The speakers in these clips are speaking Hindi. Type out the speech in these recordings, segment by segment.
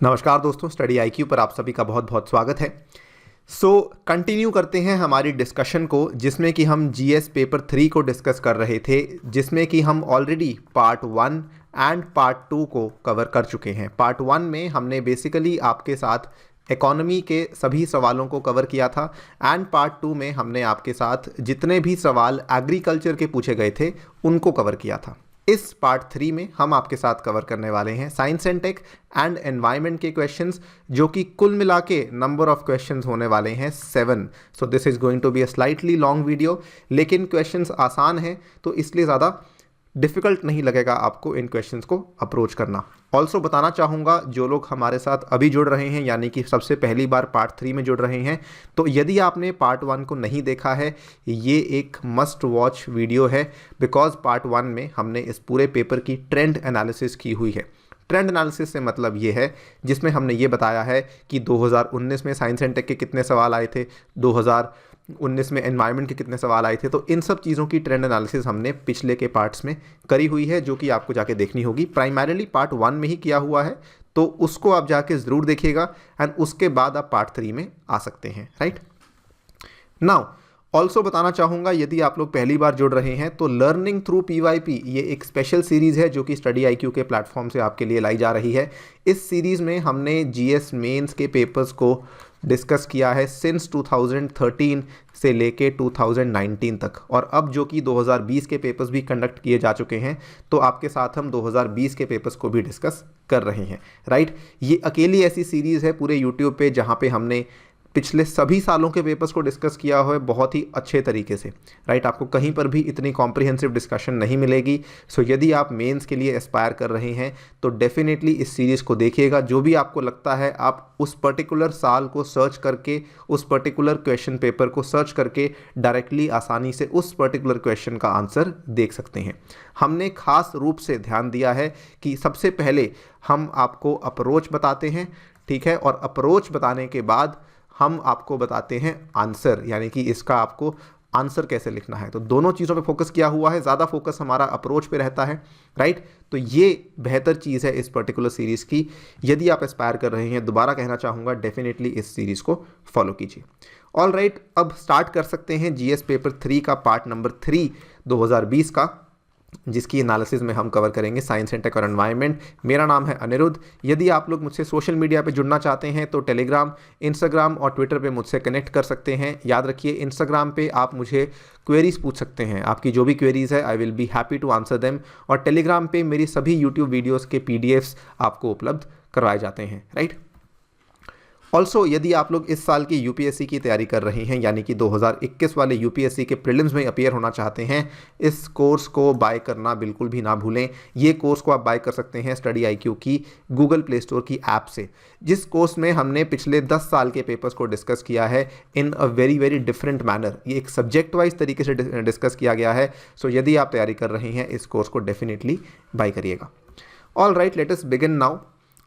नमस्कार दोस्तों, स्टडी आईक्यू पर आप सभी का बहुत बहुत स्वागत है। कंटिन्यू करते हैं हमारी डिस्कशन को, जिसमें कि हम जीएस पेपर 3 को डिस्कस कर रहे थे, जिसमें कि हम ऑलरेडी पार्ट 1 एंड पार्ट 2 को कवर कर चुके हैं। पार्ट 1 में हमने बेसिकली आपके साथ इकोनॉमी के सभी सवालों को कवर किया था एंड पार्ट 2 में हमने आपके साथ जितने भी सवाल एग्रीकल्चर के पूछे गए थे उनको कवर किया था। इस पार्ट 3 में हम आपके साथ कवर करने वाले हैं science and tech and environment के क्वेश्चंस, जो कि कुल मिला के नंबर ऑफ क्वेश्चंस होने वाले हैं 7। So this is going to be a slightly long video, लेकिन क्वेश्चंस आसान हैं तो इसलिए ज़्यादा डिफ़िकल्ट नहीं लगेगा आपको इन क्वेश्चंस को अप्रोच करना। ऑल्सो बताना चाहूँगा, जो लोग हमारे साथ अभी जुड़ रहे हैं, यानी कि सबसे पहली बार पार्ट 3 में जुड़ रहे हैं, तो यदि आपने पार्ट 1 को नहीं देखा है, ये एक मस्ट वॉच वीडियो है, बिकॉज पार्ट 1 में हमने इस पूरे पेपर की ट्रेंड एनालिसिस की हुई है। ट्रेंड एनालिसिस से मतलब ये है जिसमें हमने ये बताया है कि 2019 में साइंस एंड टेक के कितने सवाल आए थे, 2019 में एनवायरनमेंट के कितने सवाल आए थे। तो इन सब चीज़ों की ट्रेंड एनालिसिस हमने पिछले के पार्ट्स में करी हुई है, जो कि आपको जाके देखनी होगी। प्राइमरीली पार्ट 1 में ही किया हुआ है, तो उसको आप जाके ज़रूर देखिएगा एंड उसके बाद आप पार्ट 3 में आ सकते हैं। राइट नाउ ऑल्सो बताना चाहूँगा, यदि आप लोग पहली बार जुड़ रहे हैं, तो लर्निंग थ्रू पीवाईपी ये एक स्पेशल सीरीज़ है जो कि स्टडी आईक्यू के प्लेटफॉर्म से आपके लिए लाई जा रही है। इस सीरीज़ में हमने जीएस मेंस के पेपर्स को डिस्कस किया है सिंस 2013 से लेके 2019 तक, और अब जो कि 2020 के पेपर्स भी कंडक्ट किए जा चुके हैं, तो आपके साथ हम 2020 के पेपर्स को भी डिस्कस कर रहे हैं। राइट, ये अकेली ऐसी सीरीज़ है पूरे यूट्यूब पे जहाँ पे हमने पिछले सभी सालों के पेपर्स को डिस्कस किया हुआ है बहुत ही अच्छे तरीके से। राइट, आपको कहीं पर भी इतनी कॉम्प्रिहेंसिव डिस्कशन नहीं मिलेगी। सो यदि आप मेंस के लिए एस्पायर कर रहे हैं तो डेफिनेटली इस सीरीज़ को देखिएगा। जो भी आपको लगता है आप उस पर्टिकुलर साल को सर्च करके, उस पर्टिकुलर क्वेश्चन पेपर को सर्च करके डायरेक्टली आसानी से उस पर्टिकुलर क्वेश्चन का आंसर देख सकते हैं। हमने खास रूप से ध्यान दिया है कि सबसे पहले हम आपको अप्रोच बताते हैं, ठीक है, और अप्रोच बताने के बाद हम आपको बताते हैं आंसर, यानी कि इसका आपको आंसर कैसे लिखना है। तो दोनों चीज़ों पे फोकस किया हुआ है, ज़्यादा फोकस हमारा अप्रोच पे रहता है। राइट, तो ये बेहतर चीज़ है इस पर्टिकुलर सीरीज़ की। यदि आप एस्पायर कर रहे हैं, दोबारा कहना चाहूँगा, डेफिनेटली इस सीरीज़ को फॉलो कीजिए। ऑल राइट, अब स्टार्ट कर सकते हैं जीएस पेपर 3 का पार्ट नंबर 3 2020 का, जिसकी एनालिसिस में हम कवर करेंगे साइंस एंड टेक और एनवायरनमेंट। मेरा नाम है अनिरुद्ध। यदि आप लोग मुझसे सोशल मीडिया पे जुड़ना चाहते हैं तो टेलीग्राम, इंस्टाग्राम और ट्विटर पे मुझसे कनेक्ट कर सकते हैं। याद रखिए, इंस्टाग्राम पे आप मुझे क्वेरीज पूछ सकते हैं, आपकी जो भी क्वेरीज है I will be happy to answer them. और टेलीग्राम पे मेरी सभी यूट्यूब वीडियोज़ के PDFs आपको उपलब्ध करवाए जाते हैं। राइट, ऑल्सो यदि आप लोग इस साल की यूपीएससी की तैयारी कर रहे हैं, यानी कि 2021 वाले यूपीएससी के प्रीलिम्स में अपीयर होना चाहते हैं, इस कोर्स को बाय करना बिल्कुल भी ना भूलें। ये कोर्स को आप बाय कर सकते हैं स्टडी आईक्यू की गूगल प्ले स्टोर की ऐप से, जिस कोर्स में हमने पिछले 10 साल के पेपर्स को डिस्कस किया है in a very very different manner. ये एक सब्जेक्ट वाइज तरीके से डिस्कस किया गया है। सो यदि आप तैयारी कर रहे हैं, इस कोर्स को डेफिनेटली बाय करिएगा। All right, let us begin now.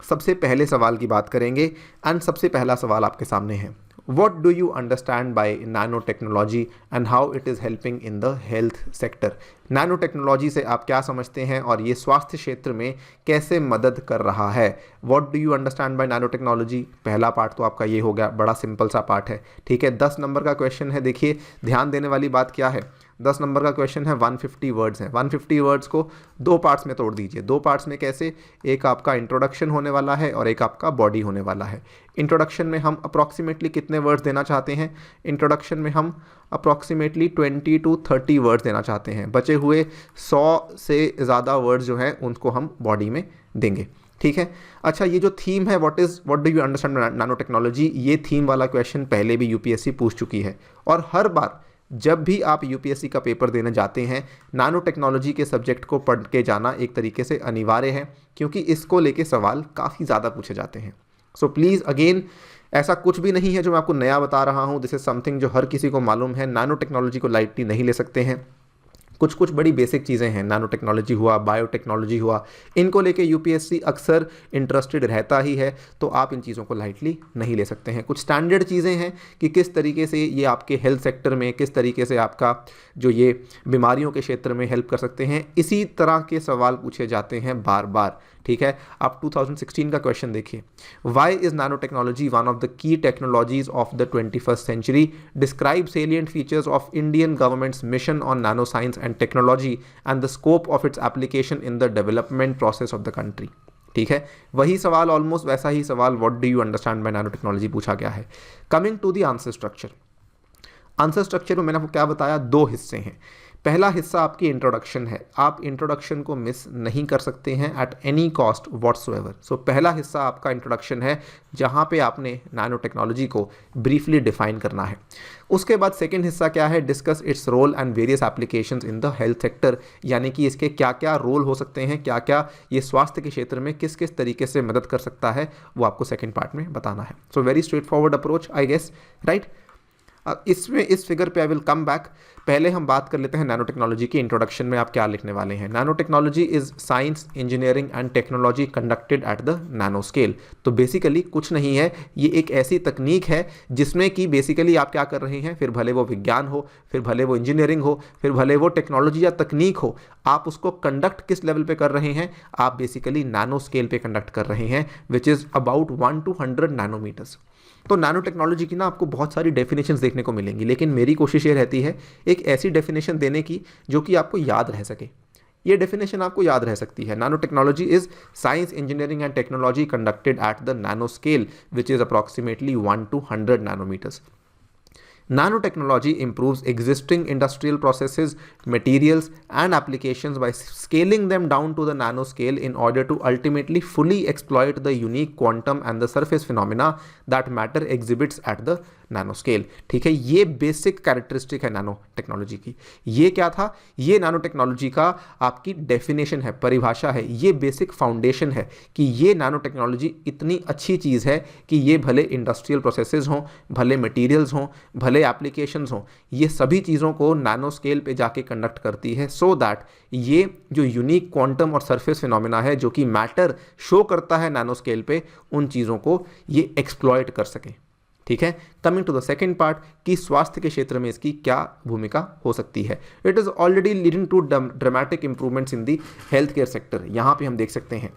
सबसे पहले सवाल की बात करेंगे एंड सबसे पहला सवाल आपके सामने है, what do you understand by nano technology and how it is helping in the health sector. Nano technology से आप क्या समझते हैं और ये स्वास्थ्य क्षेत्र में कैसे मदद कर रहा है। What do you understand by nano technology, पहला पार्ट तो आपका ये हो गया, बड़ा सिंपल सा पार्ट है। ठीक है, 10 नंबर का क्वेश्चन है। देखिए, ध्यान देने वाली बात क्या है, 10 नंबर का क्वेश्चन है, 150 वर्ड्स हैं। 150 वर्ड्स को 2 पार्ट्स में तोड़ दीजिए। 2 पार्ट्स में कैसे, एक आपका इंट्रोडक्शन होने वाला है और एक आपका बॉडी होने वाला है। इंट्रोडक्शन में हम अप्रॉक्सीमेटली कितने वर्ड्स देना चाहते हैं, इंट्रोडक्शन में हम अप्रॉक्सीमेटली 20 to 30 वर्ड्स देना चाहते हैं। बचे हुए 100 से ज़्यादा वर्ड्स जो हैं उनको हम बॉडी में देंगे। ठीक है, अच्छा, ये जो थीम है, what do you understand nano technology, ये थीम वाला क्वेश्चन पहले भी यूपीएससी पूछ चुकी है, और हर बार जब भी आप यूपीएससी का पेपर देने जाते हैं, नैनो टेक्नोलॉजी के सब्जेक्ट को पढ़ के जाना एक तरीके से अनिवार्य है, क्योंकि इसको लेके सवाल काफ़ी ज़्यादा पूछे जाते हैं। सो प्लीज़ अगेन, ऐसा कुछ भी नहीं है जो मैं आपको नया बता रहा हूँ, दिस इज समथिंग जो हर किसी को मालूम है। नैनो टेक्नोलॉजी को लाइटली नहीं ले सकते हैं। कुछ कुछ बड़ी बेसिक चीज़ें हैं, नैनो टेक्नोलॉजी हुआ, बायोटेक्नोलॉजी हुआ, इनको लेके यूपीएससी अक्सर इंटरेस्टेड रहता ही है, तो आप इन चीज़ों को लाइटली नहीं ले सकते हैं। कुछ स्टैंडर्ड चीज़ें हैं कि किस तरीके से ये आपके हेल्थ सेक्टर में, किस तरीके से आपका जो ये बीमारियों के क्षेत्र में हेल्प कर सकते हैं, इसी तरह के सवाल पूछे जाते हैं बार बार। ठीक है, आप 2016 का क्वेश्चन देखिए, why is nano technology one of the key technologies of the 21st century, describe salient features of Indian government's mission on nano science and technology and the scope of its application in the development process of the country. ठीक है, वही सवाल, ऑलमोस्ट वैसा ही सवाल, what do you understand by nano technology पूछा गया है। Coming to the answer structure, answer structure में मैंने आपको क्या बताया, 2 हिस्से हैं। पहला हिस्सा आपकी इंट्रोडक्शन है, आप इंट्रोडक्शन को मिस नहीं कर सकते हैं at any cost whatsoever. So पहला हिस्सा आपका इंट्रोडक्शन है, जहां पे आपने नैनो टेक्नोलॉजी को ब्रीफली डिफाइन करना है। उसके बाद सेकंड हिस्सा क्या है, discuss its role and various applications in the health sector, यानी कि इसके क्या क्या रोल हो सकते हैं, क्या क्या ये स्वास्थ्य के क्षेत्र में किस किस तरीके से मदद कर सकता है, वो आपको सेकेंड पार्ट में बताना है। So very straight forward approach I guess, right. इसमें इस फिगर पे आई विल कम बैक। पहले हम बात कर लेते हैं नैनो टेक्नोलॉजी की इंट्रोडक्शन में आप क्या लिखने वाले हैं। Nano technology is science, engineering and technology conducted at the nano scale. तो बेसिकली कुछ नहीं है, ये एक ऐसी तकनीक है जिसमें कि बेसिकली आप क्या कर रहे हैं, फिर भले वो विज्ञान हो, फिर भले वो इंजीनियरिंग हो, फिर भले वो टेक्नोलॉजी या तकनीक हो, आप उसको कंडक्ट किस लेवल पे कर रहे हैं, आप बेसिकली नैनो स्केल पे कंडक्ट कर रहे हैं, which is about 1 to 100 nanometres. तो नैनो टेक्नोलॉजी की ना आपको बहुत सारी डेफिनेशंस देखने को मिलेंगी, लेकिन मेरी कोशिश ये रहती है एक ऐसी डेफिनेशन देने की जो कि आपको याद रह सके। ये डेफिनेशन आपको याद रह सकती है, nano technology is science, engineering and technology conducted at the nano scale which is approximately 1 to 100 nanometres. Nanotechnology improves existing industrial processes, materials, and applications by scaling them down to the nanoscale in order to ultimately fully exploit the unique quantum and the surface phenomena that matter exhibits at the nanoscale। ठीक है, ये बेसिक कैरेक्टरिस्टिक है नैनो टेक्नोलॉजी की। ये क्या था, ये नैनो टेक्नोलॉजी का आपकी डेफिनेशन है, परिभाषा है, ये बेसिक फाउंडेशन है कि ये नैनो टेक्नोलॉजी इतनी अच्छी चीज़ है कि ये भले इंडस्ट्रियल प्रोसेसेस हों, भले मटेरियल्स हों, भले एप्लीकेशंस हों, ये सभी चीज़ों को नैनो स्केल पे जाके कंडक्ट करती है, सो दैट ये जो यूनिक क्वांटम और सरफेस फिनोमिना है जो कि मैटर शो करता है नैनो स्केल पे, उन चीज़ों को ये एक्सप्लॉइट कर सकें। ठीक है, coming to the second part कि स्वास्थ्य के क्षेत्र में इसकी क्या भूमिका हो सकती है। It is already leading to dramatic improvements in the health care sector. यहाँ पे हम देख सकते हैं,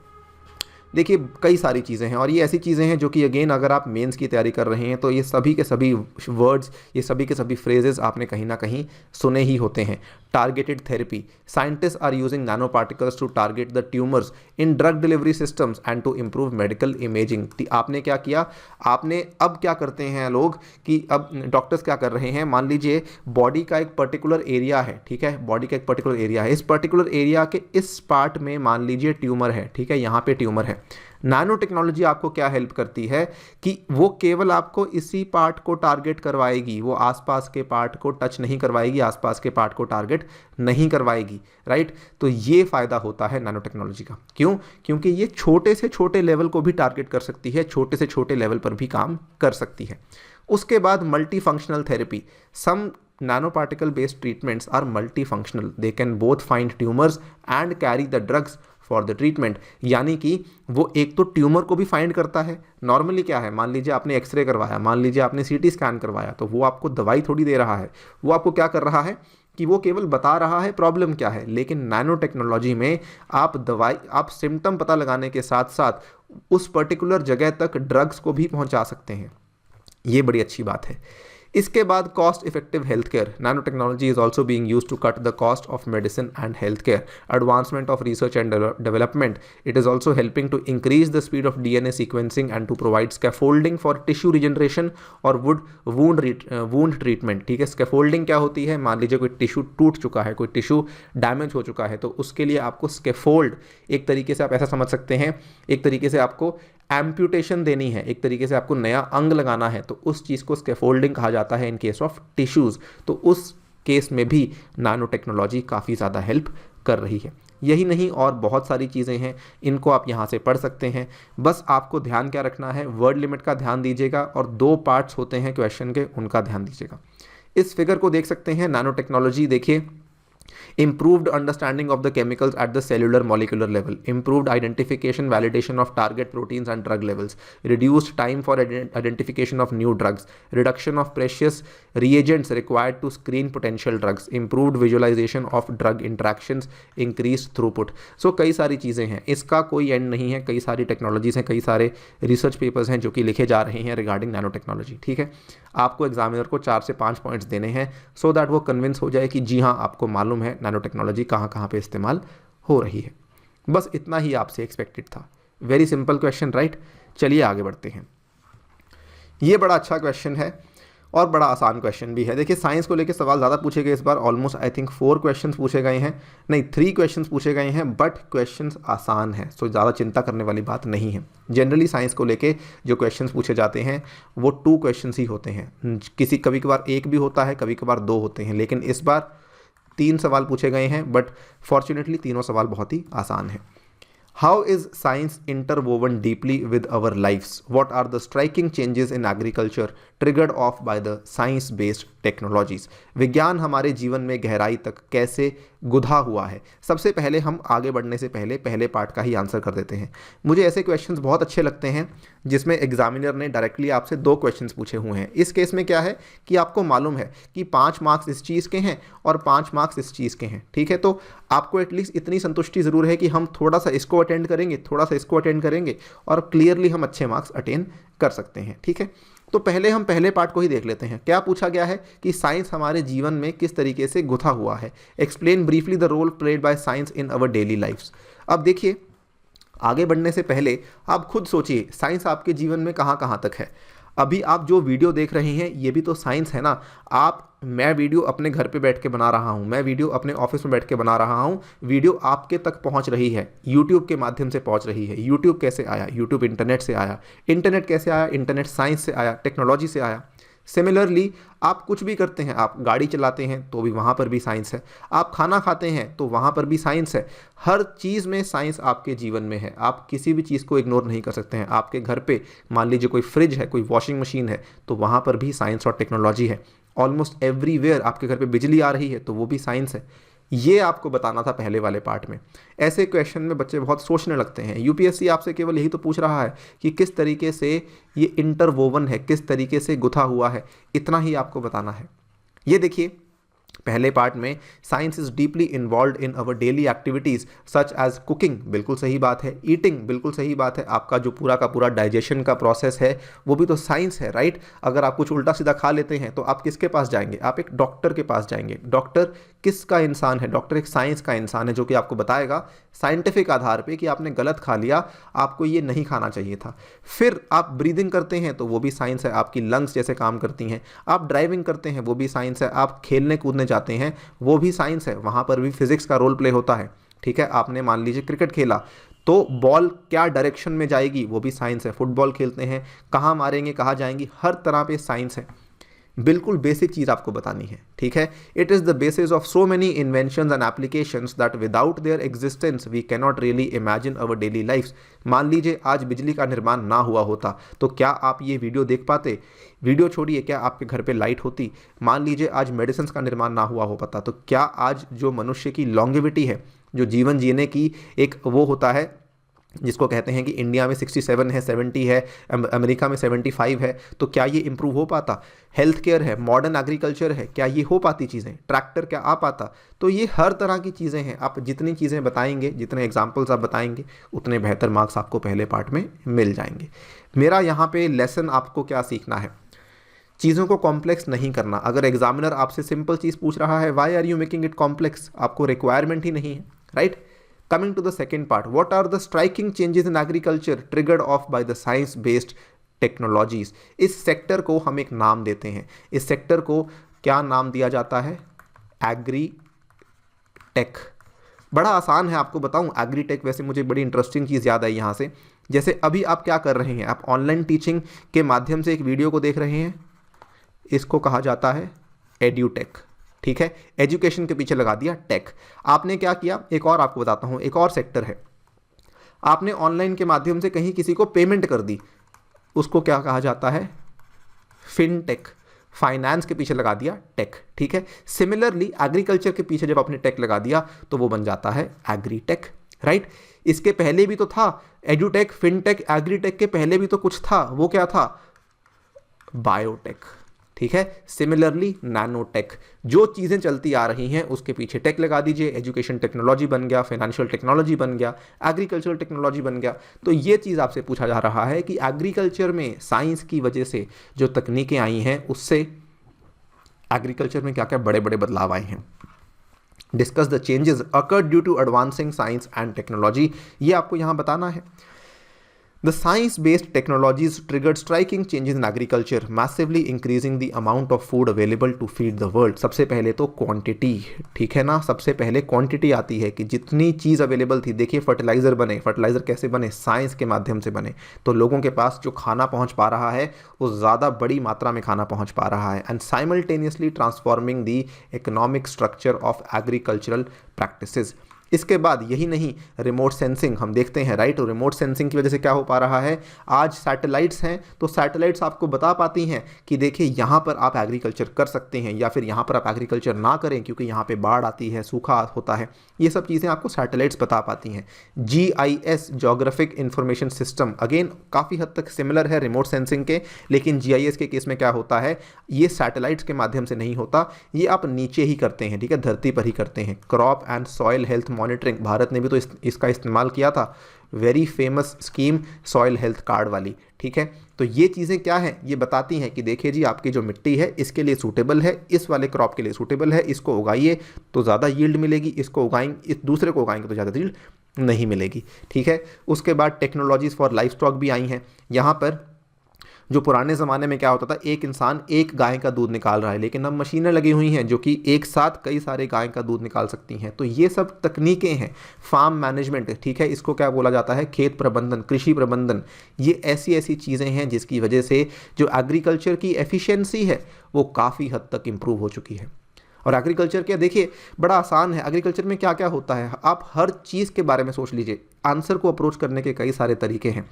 देखिए कई सारी चीज़ें हैं और ये ऐसी चीज़ें हैं जो कि अगेन अगर आप मेंस की तैयारी कर रहे हैं तो ये सभी के सभी वर्ड्स, ये सभी के सभी फ्रेजेस आपने कहीं ना कहीं सुने ही होते हैं। Targeted therapy, scientist are using nano particles to target the tumours in drug delivery systems and to improve medical imaging. आपने क्या किया, आपने अब क्या करते हैं लोग कि अब डॉक्टर्स क्या कर रहे हैं, मान लीजिए बॉडी का एक पर्टिकुलर एरिया है, ठीक है, बॉडी का एक पर्टिकुलर एरिया है, इस पर्टिकुलर एरिया के इस पार्ट में मान लीजिए ट्यूमर है, ठीक है, यहाँ पे ट्यूमर है। नैनो टेक्नोलॉजी आपको क्या हेल्प करती है कि वो केवल आपको इसी पार्ट को टारगेट करवाएगी, वो आसपास के पार्ट को टच नहीं करवाएगी, आसपास के पार्ट को टारगेट नहीं करवाएगी, राइट। तो ये फ़ायदा होता है नैनो टेक्नोलॉजी का। क्यों? क्योंकि ये छोटे से छोटे लेवल को भी टारगेट कर सकती है, छोटे से छोटे लेवल पर भी काम कर सकती है। उसके बाद multi functional therapy, some nano particle based treatments are multifunctional, they can both find tumors and carry the drugs for the treatment. यानी कि वो एक तो ट्यूमर को भी फाइंड करता है। नॉर्मली क्या है, मान लीजिए आपने एक्सरे करवाया, मान लीजिए आपने सीटी स्कैन करवाया, तो वो आपको दवाई थोड़ी दे रहा है, वो आपको क्या कर रहा है कि वो केवल बता रहा है प्रॉब्लम क्या है। लेकिन नैनो टेक्नोलॉजी में आप दवाई, आप सिम्टम पता लगाने के साथ साथ उस पर्टिकुलर जगह तक ड्रग्स को भी पहुंचा सकते हैं। ये बड़ी अच्छी बात है। इसके बाद cost effective health care, nano technology is also being used to cut the cost of medicine and health care, advancement of research and development, it is also helping to increase the speed of DNA sequencing and to provide scaffolding for tissue regeneration और वुंड ट्रीटमेंट। ठीक है, स्कैफोल्डिंग क्या होती है, मान लीजिए कोई टिश्यू टूट चुका है, कोई टिश्यू डैमेज हो चुका है, तो उसके लिए आपको स्कैफोल्ड, एक तरीके से आप ऐसा समझ सकते हैं, एक तरीके से आपको एम्प्यूटेशन देनी है, एक तरीके से आपको नया अंग लगाना है, तो उस चीज़ को स्कैफोल्डिंग कहा जाता है इन केस ऑफ टिश्यूज़। तो उस केस में भी नैनो टेक्नोलॉजी काफ़ी ज़्यादा हेल्प कर रही है। यही नहीं और बहुत सारी चीज़ें हैं, इनको आप यहाँ से पढ़ सकते हैं। बस आपको ध्यान क्या रखना है, वर्ड लिमिट का ध्यान दीजिएगा और 2 पार्ट्स होते हैं क्वेश्चन के, उनका ध्यान दीजिएगा। इस फिगर को देख सकते हैं, नैनो टेक्नोलॉजी देखिए improved understanding of the chemicals at the cellular molecular level, improved identification validation of target proteins and drug levels, reduced time for identification of new drugs, reduction of precious reagents required to screen potential drugs, improved visualization of drug interactions, increased throughput. So कई सारी चीज़ें हैं, इसका कोई एंड नहीं है, कई सारी टेक्नोलॉजीज़ हैं, कई सारे रिसर्च पेपर्स हैं जो कि लिखे जा रहे हैं रिगार्डिंग नैनो टेक्नोलॉजी। ठीक है, आपको एग्जामिनर को 4 से 5 पॉइंट्स देने हैं सो दैट वो कन्विंस हो जाए कि जी हाँ आपको मालूम है नैनो टेक्नोलॉजी कहाँ कहाँ पे इस्तेमाल हो रही है। बस इतना ही आपसे एक्सपेक्टेड था। Very simple question, right. चलिए आगे बढ़ते हैं। ये बड़ा अच्छा क्वेश्चन है और बड़ा आसान क्वेश्चन भी है। देखिए साइंस को लेकर सवाल ज़्यादा पूछे गए इस बार, ऑलमोस्ट आई थिंक 4 क्वेश्चंस पूछे गए हैं, नहीं 3 क्वेश्चंस पूछे गए हैं, बट क्वेश्चंस आसान हैं, सो ज़्यादा चिंता करने वाली बात नहीं है। जनरली साइंस को लेके जो क्वेश्चंस पूछे जाते हैं वो 2 क्वेश्चंस ही होते हैं, कभी कभार 1 भी होता है, कभी कभार 2 होते हैं, लेकिन इस बार 3 सवाल पूछे गए हैं, बट फॉर्चुनेटली तीनों सवाल बहुत ही आसान हैं। How is science interwoven deeply with our lives? What are the striking changes in agriculture triggered off by the science-based technologies? विज्ञान हमारे जीवन में गहराई तक कैसे गुधा हुआ है? सबसे पहले हम आगे बढ़ने से पहले पहले पार्ट का ही आंसर कर देते हैं। मुझे ऐसे क्वेश्चंस बहुत अच्छे लगते हैं जिसमें एग्जामिनर ने डायरेक्टली आपसे 2 क्वेश्चंस पूछे हुए हैं। इस केस में क्या है कि आपको मालूम है कि 5 मार्क्स इस चीज़ के हैं और 5 मार्क्स इस चीज़ के हैं। ठीक है, तो आपको एटलीस्ट इतनी संतुष्टि ज़रूर है कि हम थोड़ा सा इसको अटेंड करेंगे, थोड़ा सा इसको अटेंड करेंगे और क्लियरली हम अच्छे मार्क्स अटेंड कर सकते हैं। ठीक है, तो पहले हम पहले पार्ट को ही देख लेते हैं। क्या पूछा गया है कि साइंस हमारे जीवन में किस तरीके से गुथा हुआ है। Explain briefly the role played by science in our daily lifes. अब देखिए, आगे बढ़ने से पहले आप खुद सोचिए साइंस आपके जीवन में कहाँ कहाँ तक है। अभी आप जो वीडियो देख रहे हैं ये भी तो साइंस है ना। मैं वीडियो अपने घर पे बैठ के बना रहा हूँ, मैं वीडियो अपने ऑफिस में बैठ के बना रहा हूँ, वीडियो आपके तक पहुँच रही है, यूट्यूब के माध्यम से पहुँच रही है। यूट्यूब कैसे आया? यूट्यूब इंटरनेट से आया। इंटरनेट कैसे आया? इंटरनेट साइंस से आया, टेक्नोलॉजी से आया। सिमिलरली आप कुछ भी करते हैं, आप गाड़ी चलाते हैं तो भी वहाँ पर भी साइंस है, आप खाना खाते हैं तो वहाँ पर भी साइंस है। हर चीज़ में साइंस आपके जीवन में है। आप किसी भी चीज़ को इग्नोर नहीं कर सकते हैं। आपके घर पे मान लीजिए कोई फ्रिज है, कोई वॉशिंग मशीन है, तो वहाँ पर भी साइंस और टेक्नोलॉजी है। ऑलमोस्ट एवरीवेयर आपके घर पे बिजली आ रही है तो वो भी साइंस है। ये आपको बताना था पहले वाले पार्ट में। ऐसे क्वेश्चन में बच्चे बहुत सोचने लगते हैं। यूपीएससी आपसे केवल यही तो पूछ रहा है कि किस तरीके से ये इंटरवोवन है, किस तरीके से गुथा हुआ है, इतना ही आपको बताना है। ये देखिए, पहले पार्ट में science is deeply involve in our daily activities such as cooking, बिल्कुल सही बात है। ईटिंग, बिल्कुल सही बात है। आपका जो पूरा का पूरा डाइजेशन का प्रोसेस है वो भी तो साइंस है, राइट। अगर आप कुछ उल्टा सीधा खा लेते हैं तो आप किसके पास जाएंगे? आप एक डॉक्टर के पास जाएंगे। डॉक्टर किसका इंसान है? डॉक्टर एक साइंस का इंसान है जो कि आपको बताएगा साइंटिफिक आधार पे कि आपने गलत खा लिया, आपको ये नहीं खाना चाहिए था। फिर आप ब्रीदिंग करते हैं तो वो भी साइंस है, आपकी लंग्स जैसे काम करती हैं। आप ड्राइविंग करते हैं वो भी साइंस है। आप खेलने कूदने जाते हैं वो भी साइंस है, वहाँ पर भी फिजिक्स का रोल प्ले होता है। ठीक है, आपने मान लीजिए क्रिकेट खेला तो बॉल क्या डायरेक्शन में जाएगी वो भी साइंस है। फुटबॉल खेलते हैं, कहाँ मारेंगे, कहाँ जाएंगी, हर तरह पे साइंस है। बिल्कुल बेसिक चीज़ आपको बतानी है। ठीक है, it is the basis of so many inventions and applications that without their existence we can not really imagine our daily lifes. मान लीजिए आज बिजली का निर्माण ना हुआ होता तो क्या आप ये वीडियो देख पाते? वीडियो छोड़िए, क्या आपके घर पे लाइट होती? मान लीजिए आज मेडिसिन का निर्माण ना हुआ हो पाता तो क्या आज जो मनुष्य की लॉन्गेविटी है, जो जीवन जीने की एक वो होता है जिसको कहते हैं कि इंडिया में 67 है, 70 है, अमेरिका में 75 है, तो क्या ये इम्प्रूव हो पाता? हेल्थ केयर है, मॉडर्न एग्रीकल्चर है, क्या ये हो पाती चीज़ें? ट्रैक्टर क्या आ पाता? तो ये हर तरह की चीज़ें हैं। आप जितनी चीज़ें बताएंगे, जितने एग्जाम्पल्स आप बताएंगे, उतने बेहतर मार्क्स आपको पहले पार्ट में मिल जाएंगे। मेरा यहाँ पे लेसन आपको क्या सीखना है? चीज़ों को कॉम्प्लेक्स नहीं करना। अगर एग्जामिनर आपसे सिंपल चीज़ पूछ रहा है, why are you making it complex? आपको रिक्वायरमेंट ही नहीं है, right. Coming to the second part, what are the striking changes in agriculture triggered off by the science-based technologies? इस सेक्टर को हम एक नाम देते हैं। इस सेक्टर को क्या नाम दिया जाता है? Agri tech. बड़ा आसान है, आपको बताऊं। एग्री टेक वैसे मुझे बड़ी इंटरेस्टिंग चीज़ याद आई यहाँ से। जैसे अभी आप क्या कर रहे हैं? आप ऑनलाइन टीचिंग के माध्यम से एक वीडियो को देख रहे हैं, इसको कहा जाता है एड्यूटेक। ठीक है, एजुकेशन के पीछे लगा दिया टेक। आपने क्या किया? एक और आपको बताता हूं, एक और सेक्टर है। आपने ऑनलाइन के माध्यम से कहीं किसी को पेमेंट कर दी, उसको क्या कहा जाता है? फिनटेक। फाइनेंस के पीछे लगा दिया टेक, ठीक है। सिमिलरली एग्रीकल्चर के पीछे जब आपने टेक लगा दिया तो वो बन जाता है एग्रीटेक, राइट। इसके पहले भी तो था एडुटेक, फिनटेक, एग्रीटेक के पहले भी तो कुछ था, वो क्या था? बायोटेक, ठीक है। सिमिलरली नैनोटेक, जो चीज़ें चलती आ रही हैं उसके पीछे टेक लगा दीजिए। एजुकेशन टेक्नोलॉजी बन गया, फाइनेंशियल टेक्नोलॉजी बन गया, एग्रीकल्चरल टेक्नोलॉजी बन गया। तो ये चीज़ आपसे पूछा जा रहा है कि एग्रीकल्चर में साइंस की वजह से जो तकनीकें आई हैं उससे एग्रीकल्चर में क्या क्या बड़े बड़े बदलाव आए हैं। Discuss the changes occurred due to advancing science and technology, ये आपको यहाँ बताना है। The science-based technologies triggered striking changes in agriculture, massively increasing the amount of food available to feed the world. सबसे पहले तो क्वांटिटी, ठीक है ना, सबसे पहले क्वांटिटी आती है कि जितनी चीज़ अवेलेबल थी। देखिए फर्टिलाइज़र बने, फर्टिलाइज़र कैसे बने? साइंस के माध्यम से बने। तो लोगों के पास जो खाना पहुंच पा रहा है वो ज़्यादा बड़ी मात्रा में खाना पहुंच पा रहा है। And simultaneously transforming the economic structure of agricultural practices. इसके बाद यही नहीं, रिमोट सेंसिंग हम देखते हैं, राइट। और रिमोट सेंसिंग की वजह से क्या हो पा रहा है? आज सैटेलाइट्स हैं तो सैटेलाइट्स आपको बता पाती हैं कि देखिए यहाँ पर आप एग्रीकल्चर कर सकते हैं या फिर यहाँ पर आप एग्रीकल्चर ना करें क्योंकि यहाँ पे बाढ़ आती है, सूखा होता है। ये सब चीज़ें आपको सैटेलाइट्स बता पाती हैं। GIS, geographic information system, again काफ़ी हद तक सिमिलर है रिमोट सेंसिंग के, लेकिन GIS के केस में क्या होता है? ये सैटेलाइट्स के माध्यम से नहीं होता, ये आप नीचे ही करते हैं, ठीक है, धरती पर ही करते हैं। Crop and soil health monitoring, Bharat ने भी तो इसका इस्तेमाल किया था, very famous scheme soil health card वाली, ठीक है। तो ये चीज़ें क्या हैं? ये बताती हैं कि देखिए जी आपकी जो मिट्टी है इसके लिए सूटेबल है, इस वाले क्रॉप के लिए सूटेबल है, इसको उगाइए तो ज़्यादा यील्ड मिलेगी, इसको उगाएंगे, इस दूसरे को उगाएंगे तो ज़्यादा यील्ड नहीं मिलेगी, ठीक है। उसके बाद टेक्नोलॉजीज़ फॉर लाइफ स्टॉक भी आई हैं। यहाँ पर जो पुराने ज़माने में क्या होता था, एक इंसान एक गाय का दूध निकाल रहा है, लेकिन अब मशीनें लगी हुई हैं जो कि एक साथ कई सारे गाय का दूध निकाल सकती हैं। तो ये सब तकनीकें हैं। फार्म मैनेजमेंट, ठीक है, इसको क्या बोला जाता है? खेत प्रबंधन, कृषि प्रबंधन। ये ऐसी ऐसी चीज़ें हैं जिसकी वजह से जो एग्रीकल्चर की एफिशिएंसी है वो काफ़ी हद तक इम्प्रूव हो चुकी है। और एग्रीकल्चर क्या, देखिए बड़ा आसान है। एग्रीकल्चर में क्या क्या होता है, आप हर चीज़ के बारे में सोच लीजिए। आंसर को अप्रोच करने के कई सारे तरीके हैं,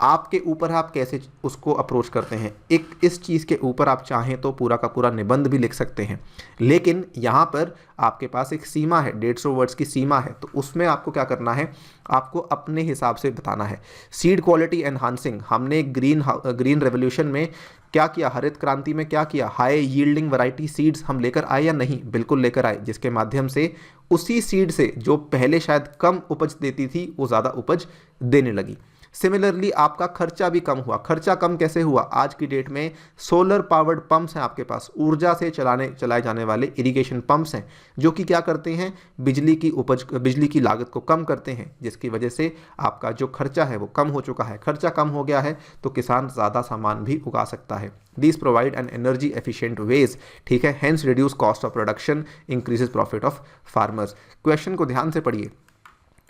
आपके ऊपर आप कैसे उसको अप्रोच करते हैं। एक इस चीज़ के ऊपर आप चाहें तो पूरा का पूरा निबंध भी लिख सकते हैं, लेकिन यहाँ पर आपके पास एक सीमा है, 150 वर्ड्स की सीमा है। तो उसमें आपको क्या करना है? आपको अपने हिसाब से बताना है। सीड क्वालिटी एनहांसिंग, हमने ग्रीन रेवोल्यूशन में क्या किया, हरित क्रांति में क्या किया? हाई यील्डिंग वैरायटी सीड्स हम लेकर आए या नहीं? बिल्कुल लेकर आए, जिसके माध्यम से उसी सीड से जो पहले शायद कम उपज देती थी वो ज़्यादा उपज देने लगी। सिमिलरली आपका खर्चा भी कम हुआ। खर्चा कम कैसे हुआ? आज की डेट में सोलर पावर्ड पंप्स हैं आपके पास, ऊर्जा से चलाए जाने वाले इरिगेशन पंप्स हैं जो कि क्या करते हैं? बिजली की लागत को कम करते हैं, जिसकी वजह से आपका जो खर्चा है वो कम हो चुका है। खर्चा कम हो गया है तो किसान ज़्यादा सामान भी उगा सकता है। These provide an energy efficient ways, ठीक है, hence reduce cost of production, increases profit of farmers। Question को ध्यान से पढ़िए।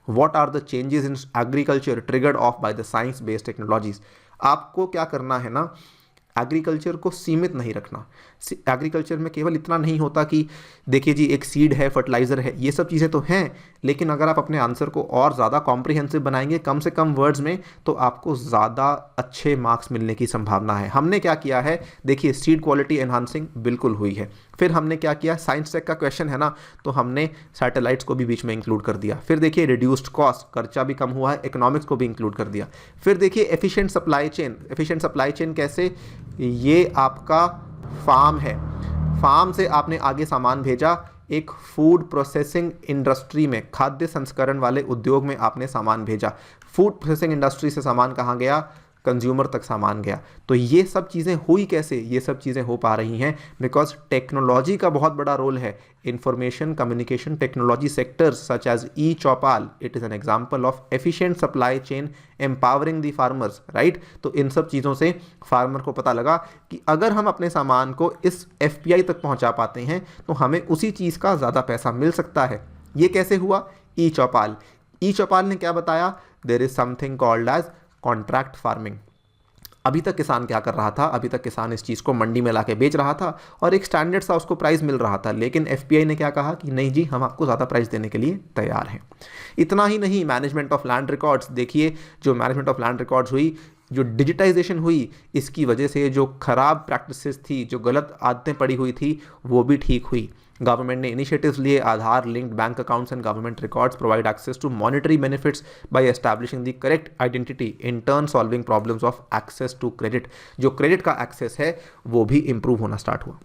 What are the changes in agriculture triggered off by the science-based technologies? आपको क्या करना है ना, एग्रीकल्चर को सीमित नहीं रखना। एग्रीकल्चर में केवल इतना नहीं होता कि देखिए जी एक सीड है, फर्टिलाइज़र है, ये सब चीज़ें तो हैं, लेकिन अगर आप अपने आंसर को और ज़्यादा कॉम्प्रिहेंसिव बनाएंगे कम से कम वर्ड्स में, तो आपको ज़्यादा अच्छे मार्क्स मिलने की संभावना है। हमने क्या किया है, देखिए सीड क्वालिटी एनहांसिंग बिल्कुल हुई है। फिर हमने क्या किया, साइंस टेक का क्वेश्चन है ना, तो हमने सैटेलाइट्स को भी बीच में इंक्लूड कर दिया। फिर देखिए रिड्यूस्ड कॉस्ट, खर्चा भी कम हुआ है, इकोनॉमिक्स को भी इंक्लूड कर दिया। फिर देखिए efficient supply chain. Efficient supply chain कैसे? ये आपका फार्म है, फार्म से आपने आगे सामान भेजा, एक फूड प्रोसेसिंग इंडस्ट्री में, खाद्य संस्करण वाले उद्योग में आपने सामान भेजा। फूड प्रोसेसिंग इंडस्ट्री से सामान कहाँ गया? कंज्यूमर तक सामान गया। तो ये सब चीज़ें हुई कैसे? ये सब चीज़ें हो पा रही हैं बिकॉज टेक्नोलॉजी का बहुत बड़ा रोल है। Information communication technology sectors such as e-Choupal, it is an example of efficient supply chain empowering the farmers, right. तो इन सब चीज़ों से फार्मर को पता लगा कि अगर हम अपने सामान को इस FPI तक पहुंचा पाते हैं तो हमें उसी चीज़ का ज़्यादा पैसा मिल सकता है। ये कैसे हुआ? ई-चौपाल। ई-चौपाल ने क्या बताया? There is something called as contract farming. अभी तक किसान क्या कर रहा था? अभी तक किसान इस चीज़ को मंडी में लाके बेच रहा था और एक स्टैंडर्ड सा उसको प्राइस मिल रहा था, लेकिन FPI ने क्या कहा कि नहीं जी, हम आपको ज़्यादा प्राइस देने के लिए तैयार हैं। इतना ही नहीं, मैनेजमेंट ऑफ लैंड रिकॉर्ड्स। देखिए जो मैनेजमेंट ऑफ लैंड रिकॉर्ड्स हुई, जो डिजिटाइजेशन हुई इसकी वजह से जो खराब प्रैक्टिसेस थी, जो गलत आदतें पड़ी हुई थी, वो भी ठीक हुई। गवर्नमेंट ने इनिशिएटिव्स लिए, Aadhaar linked bank accounts and government records provide access to monetary benefits by establishing the correct identity, in turn solving problems of access to credit. जो क्रेडिट का एक्सेस है वो भी इंप्रूव होना स्टार्ट हुआ।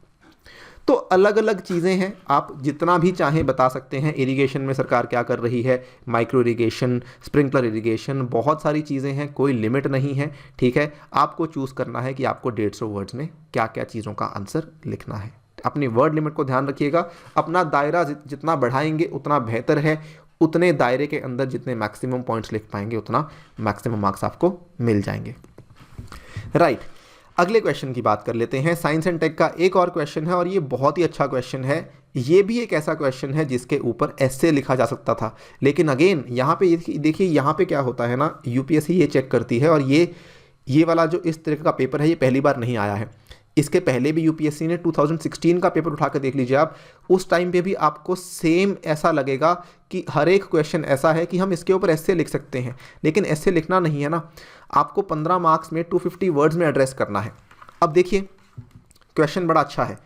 तो अलग अलग चीज़ें हैं, आप जितना भी चाहें बता सकते हैं। इरिगेशन में सरकार क्या कर रही है, माइक्रो इरिगेशन, स्प्रिंकलर इरिगेशन, बहुत सारी चीज़ें हैं, कोई लिमिट नहीं है। ठीक है, आपको चूज़ करना है कि आपको 150 वर्ड्स में क्या क्या चीज़ों का आंसर लिखना है। अपनी वर्ड लिमिट को ध्यान रखिएगा, अपना दायरा जितना बढ़ाएंगे उतना बेहतर है। उतने दायरे के अंदर जितने मैक्सिमम पॉइंट्स लिख पाएंगे उतना मैक्सिमम मार्क्स आपको मिल जाएंगे। राइट, अगले क्वेश्चन की बात कर लेते हैं। साइंस एंड टेक का एक और क्वेश्चन है और ये बहुत ही अच्छा क्वेश्चन है। ये भी एक ऐसा क्वेश्चन है जिसके ऊपर एस्से लिखा जा सकता था, लेकिन अगेन यहाँ पे देखिए, यहाँ पे क्या होता है ना, यूपीएससी ये चेक करती है, और ये वाला जो इस तरह का पेपर है ये पहली बार नहीं आया है। इसके पहले भी यूपीएससी ने 2016 का पेपर उठा कर देख लीजिए आप, उस टाइम पे भी आपको सेम ऐसा लगेगा कि हर एक क्वेश्चन ऐसा है कि हम इसके ऊपर एस्से लिख सकते हैं, लेकिन एस्से लिखना नहीं है ना, आपको 15 मार्क्स में 250 वर्ड्स में एड्रेस करना है। अब देखिए क्वेश्चन बड़ा अच्छा है,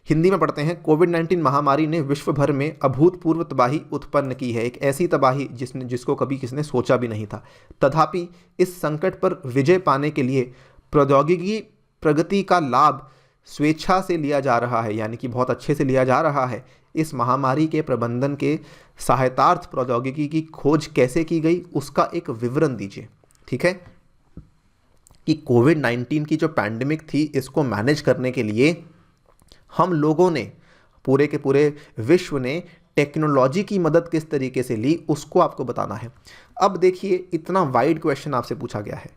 हिंदी में पढ़ते हैं। कोविड-19 महामारी ने विश्व भर में अभूतपूर्व तबाही उत्पन्न की है, एक ऐसी तबाही जिसको कभी किसी ने सोचा भी नहीं था। तथापि इस संकट पर विजय पाने के लिए प्रौद्योगिकी प्रगति का लाभ स्वेच्छा से लिया जा रहा है, यानी कि बहुत अच्छे से लिया जा रहा है। इस महामारी के प्रबंधन के सहायतार्थ प्रौद्योगिकी की खोज कैसे की गई उसका एक विवरण दीजिए। ठीक है, कि कोविड-19 की जो पैंडेमिक थी इसको मैनेज करने के लिए हम लोगों ने, पूरे के पूरे विश्व ने टेक्नोलॉजी की मदद किस तरीके से ली उसको आपको बताना है। अब देखिए इतना वाइड क्वेश्चन आपसे पूछा गया है,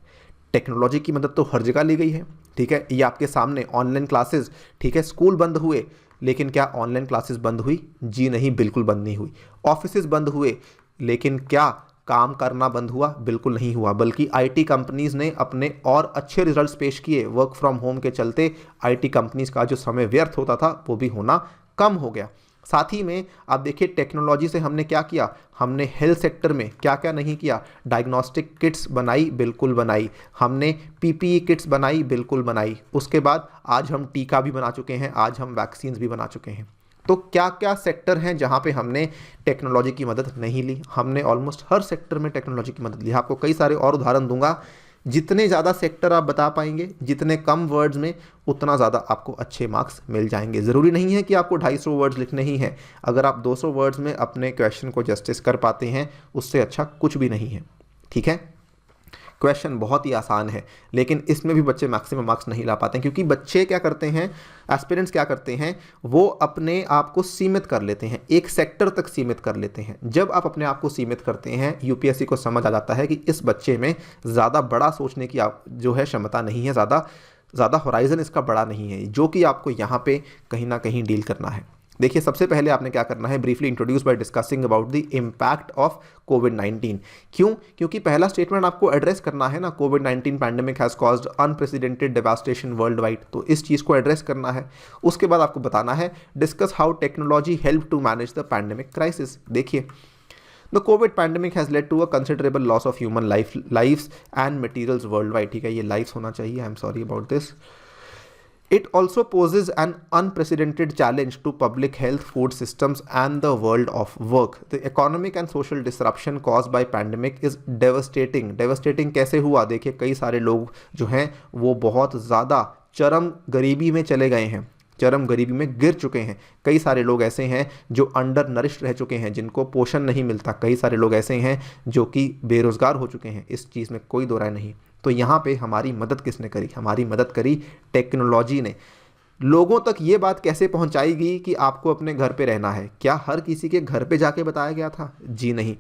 टेक्नोलॉजी की मदद तो हर जगह ली गई है। ठीक है, ये आपके सामने ऑनलाइन क्लासेस, ठीक है, स्कूल बंद हुए, लेकिन क्या ऑनलाइन क्लासेस बंद हुई? जी नहीं, बिल्कुल बंद नहीं हुई। ऑफिसेज बंद हुए, लेकिन क्या काम करना बंद हुआ? बिल्कुल नहीं हुआ, बल्कि आईटी कंपनीज ने अपने और अच्छे रिजल्ट्स पेश किए। वर्क फ्रॉम होम के चलते आईटी कंपनीज का जो समय व्यर्थ होता था वो भी होना कम हो गया। साथ ही में आप देखिए टेक्नोलॉजी से हमने क्या किया, हमने हेल्थ सेक्टर में क्या क्या नहीं किया। डायग्नोस्टिक किट्स बनाई, बिल्कुल बनाई। हमने पीपीई किट्स बनाई, बिल्कुल बनाई। उसके बाद आज हम टीका भी बना चुके हैं, आज हम वैक्सीन्स भी बना चुके हैं। तो क्या क्या सेक्टर हैं जहां पे हमने टेक्नोलॉजी की मदद नहीं ली? हमने ऑलमोस्ट हर सेक्टर में टेक्नोलॉजी की मदद ली। आपको कई सारे और उदाहरण दूंगा। जितने ज़्यादा सेक्टर आप बता पाएंगे, जितने कम वर्ड्स में, उतना ज़्यादा आपको अच्छे मार्क्स मिल जाएंगे। ज़रूरी नहीं है कि आपको 250 वर्ड्स लिखने ही हैं। अगर आप 200 वर्ड्स में अपने क्वेश्चन को जस्टिस कर पाते हैं, उससे अच्छा कुछ भी नहीं है। ठीक है, क्वेश्चन बहुत ही आसान है, लेकिन इसमें भी बच्चे मैक्सिमम मार्क्स नहीं ला पाते हैं, क्योंकि बच्चे क्या करते हैं, एस्पिरेंट्स क्या करते हैं, वो अपने आप को सीमित कर लेते हैं, एक सेक्टर तक सीमित कर लेते हैं। जब आप अपने आप को सीमित करते हैं, यूपीएससी को समझ आ जाता है कि इस बच्चे में ज़्यादा बड़ा सोचने की जो है क्षमता नहीं है, ज़्यादा होराइजन इसका बड़ा नहीं है, जो कि आपको यहाँ पे कहीं ना कहीं डील करना है। देखिए सबसे पहले आपने क्या करना है, briefly introduce by discussing about the impact of कोविड-19। क्यों? क्योंकि पहला स्टेटमेंट आपको एड्रेस करना है ना, कोविड-19 pandemic has caused unprecedented devastation worldwide, तो इस चीज़ को एड्रेस करना है। उसके बाद आपको बताना है discuss how technology help to manage the pandemic crisis. देखिए the COVID pandemic has led to a considerable loss of human lifes and materials worldwide. ठीक है, ये लाइफ्स होना चाहिए, I am sorry about this. It also poses an unprecedented challenge to public health, food systems, and the world of work. The economic and social disruption caused by pandemic is devastating. Devastating कैसे हुआ? देखिए कई सारे लोग जो हैं वो बहुत ज़्यादा चरम गरीबी में चले गए हैं, चरम गरीबी में गिर चुके हैं। कई सारे लोग ऐसे हैं जो अंडर नरिश्ड रह चुके हैं, जिनको पोषण नहीं मिलता। कई सारे लोग ऐसे हैं जो कि बेरोज़गार हो चुके हैं। इस चीज़ में कोई दो राय नहीं। तो यहाँ पे हमारी मदद किसने करी? हमारी मदद करी टेक्नोलॉजी ने। लोगों तक ये बात कैसे पहुँचाई कि आपको अपने घर पे रहना है? क्या हर किसी के घर पे जाके बताया गया था? जी नहीं,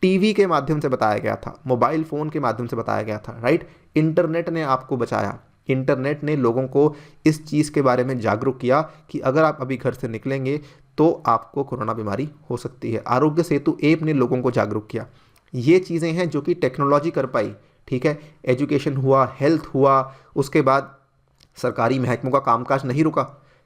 टीवी के माध्यम से बताया गया था, मोबाइल फ़ोन के माध्यम से बताया गया था, राइट। इंटरनेट ने आपको बचाया। इंटरनेट ने लोगों को इस चीज़ के बारे में जागरूक किया कि अगर आप अभी घर से निकलेंगे तो आपको कोरोना बीमारी हो सकती है। आरोग्य सेतु ऐप ने लोगों को जागरूक किया। ये चीज़ें हैं जो कि टेक्नोलॉजी कर पाई। ठीक है, एजुकेशन हुआ, हेल्थ हुआ, उसके बाद सरकारी महकमों का कामकाज नहीं रुका।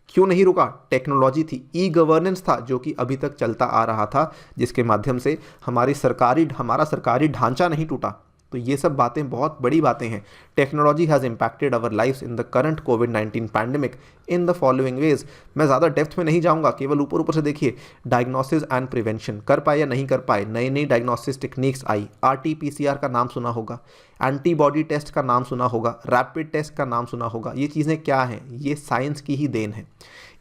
क्यों नहीं रुका? टेक्नोलॉजी थी। ई गवर्नेंस था जो कि अभी तक चलता आ रहा था, जिसके माध्यम से हमारा सरकारी ढांचा नहीं टूटा। तो ये सब बातें बहुत बड़ी बातें हैं। Technology has impacted our lifes in the current कोविड-19 pandemic in the following ways. मैं ज़्यादा डेप्थ में नहीं जाऊँगा, केवल ऊपर ऊपर से देखिए। डायग्नोसिस एंड प्रिवेंशन कर पाए या नहीं कर पाए, नई नई डायग्नोसिस टेक्निक्स आई। RT-PCR का नाम सुना होगा, एंटीबॉडी टेस्ट का नाम सुना होगा, रैपिड टेस्ट का नाम सुना होगा। ये चीज़ें क्या हैं? ये साइंस की ही देन है।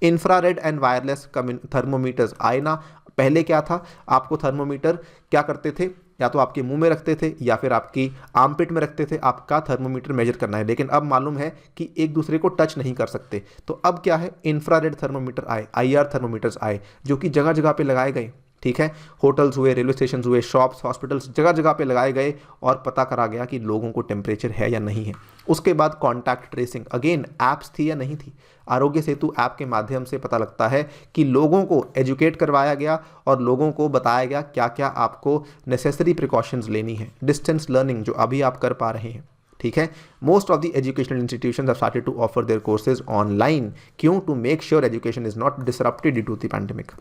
इंफ्रारेड एंड वायरलेस थर्मोमीटर्स आए ना। पहले क्या था, आपको थर्मोमीटर क्या करते थे, या तो आपके मुंह में रखते थे या फिर आपकी आर्मपिट में रखते थे, आपका थर्मोमीटर मेजर करना है। लेकिन अब मालूम है कि एक दूसरे को टच नहीं कर सकते, तो अब क्या है, इंफ्रारेड थर्मोमीटर आए, IR थर्मोमीटर्स आए, जो कि जगह जगह पे लगाए गए। ठीक है, होटल्स हुए, रेलवे स्टेशन हुए, शॉप्स, हॉस्पिटल्स, जगह जगह पे लगाए गए और पता करा गया कि लोगों को टेम्परेचर है या नहीं है। उसके बाद कॉन्टैक्ट ट्रेसिंग, अगेन ऐप्स थी या नहीं थी, आरोग्य सेतु ऐप के माध्यम से पता लगता है कि लोगों को एजुकेट करवाया गया और लोगों को बताया गया क्या क्या आपको नेसेसरी प्रिकॉशंस लेनी है। डिस्टेंस लर्निंग जो अभी आप कर पा रहे हैं। ठीक है, most of the educational institutions have started to offer their courses online. क्यों? To make sure education is not disrupted due to the pandemic.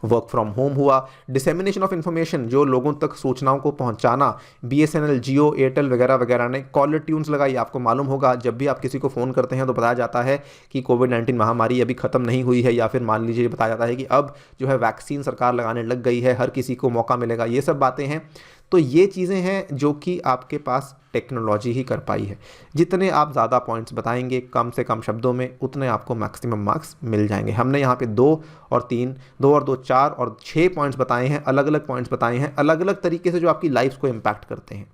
Work from home हुआ, डिसेमिनेशन ऑफ इन्फॉर्मेशन, जो लोगों तक सूचनाओं को पहुंचाना, BSNL, जियो, एयरटेल वगैरह वगैरह ने कॉलर ट्यून्स लगाई। आपको मालूम होगा जब भी आप किसी को फ़ोन करते हैं तो बताया जाता है कि कोविड-19 महामारी अभी ख़त्म नहीं हुई है, या फिर मान लीजिए बताया जाता है कि अब जो है वैक्सीन सरकार लगाने लग गई है, हर किसी को मौका मिलेगा। ये सब बातें हैं। तो ये चीज़ें हैं जो कि आपके पास टेक्नोलॉजी ही कर पाई है। जितने आप ज़्यादा पॉइंट्स बताएंगे कम से कम शब्दों में, उतने आपको मैक्सिमम मार्क्स मिल जाएंगे। हमने यहाँ पे 2 और 3, 2 और 2 4 और 6 पॉइंट्स बताए हैं, अलग अलग पॉइंट्स बताए हैं, अलग अलग तरीके से जो आपकी लाइफ को इम्पैक्ट करते हैं।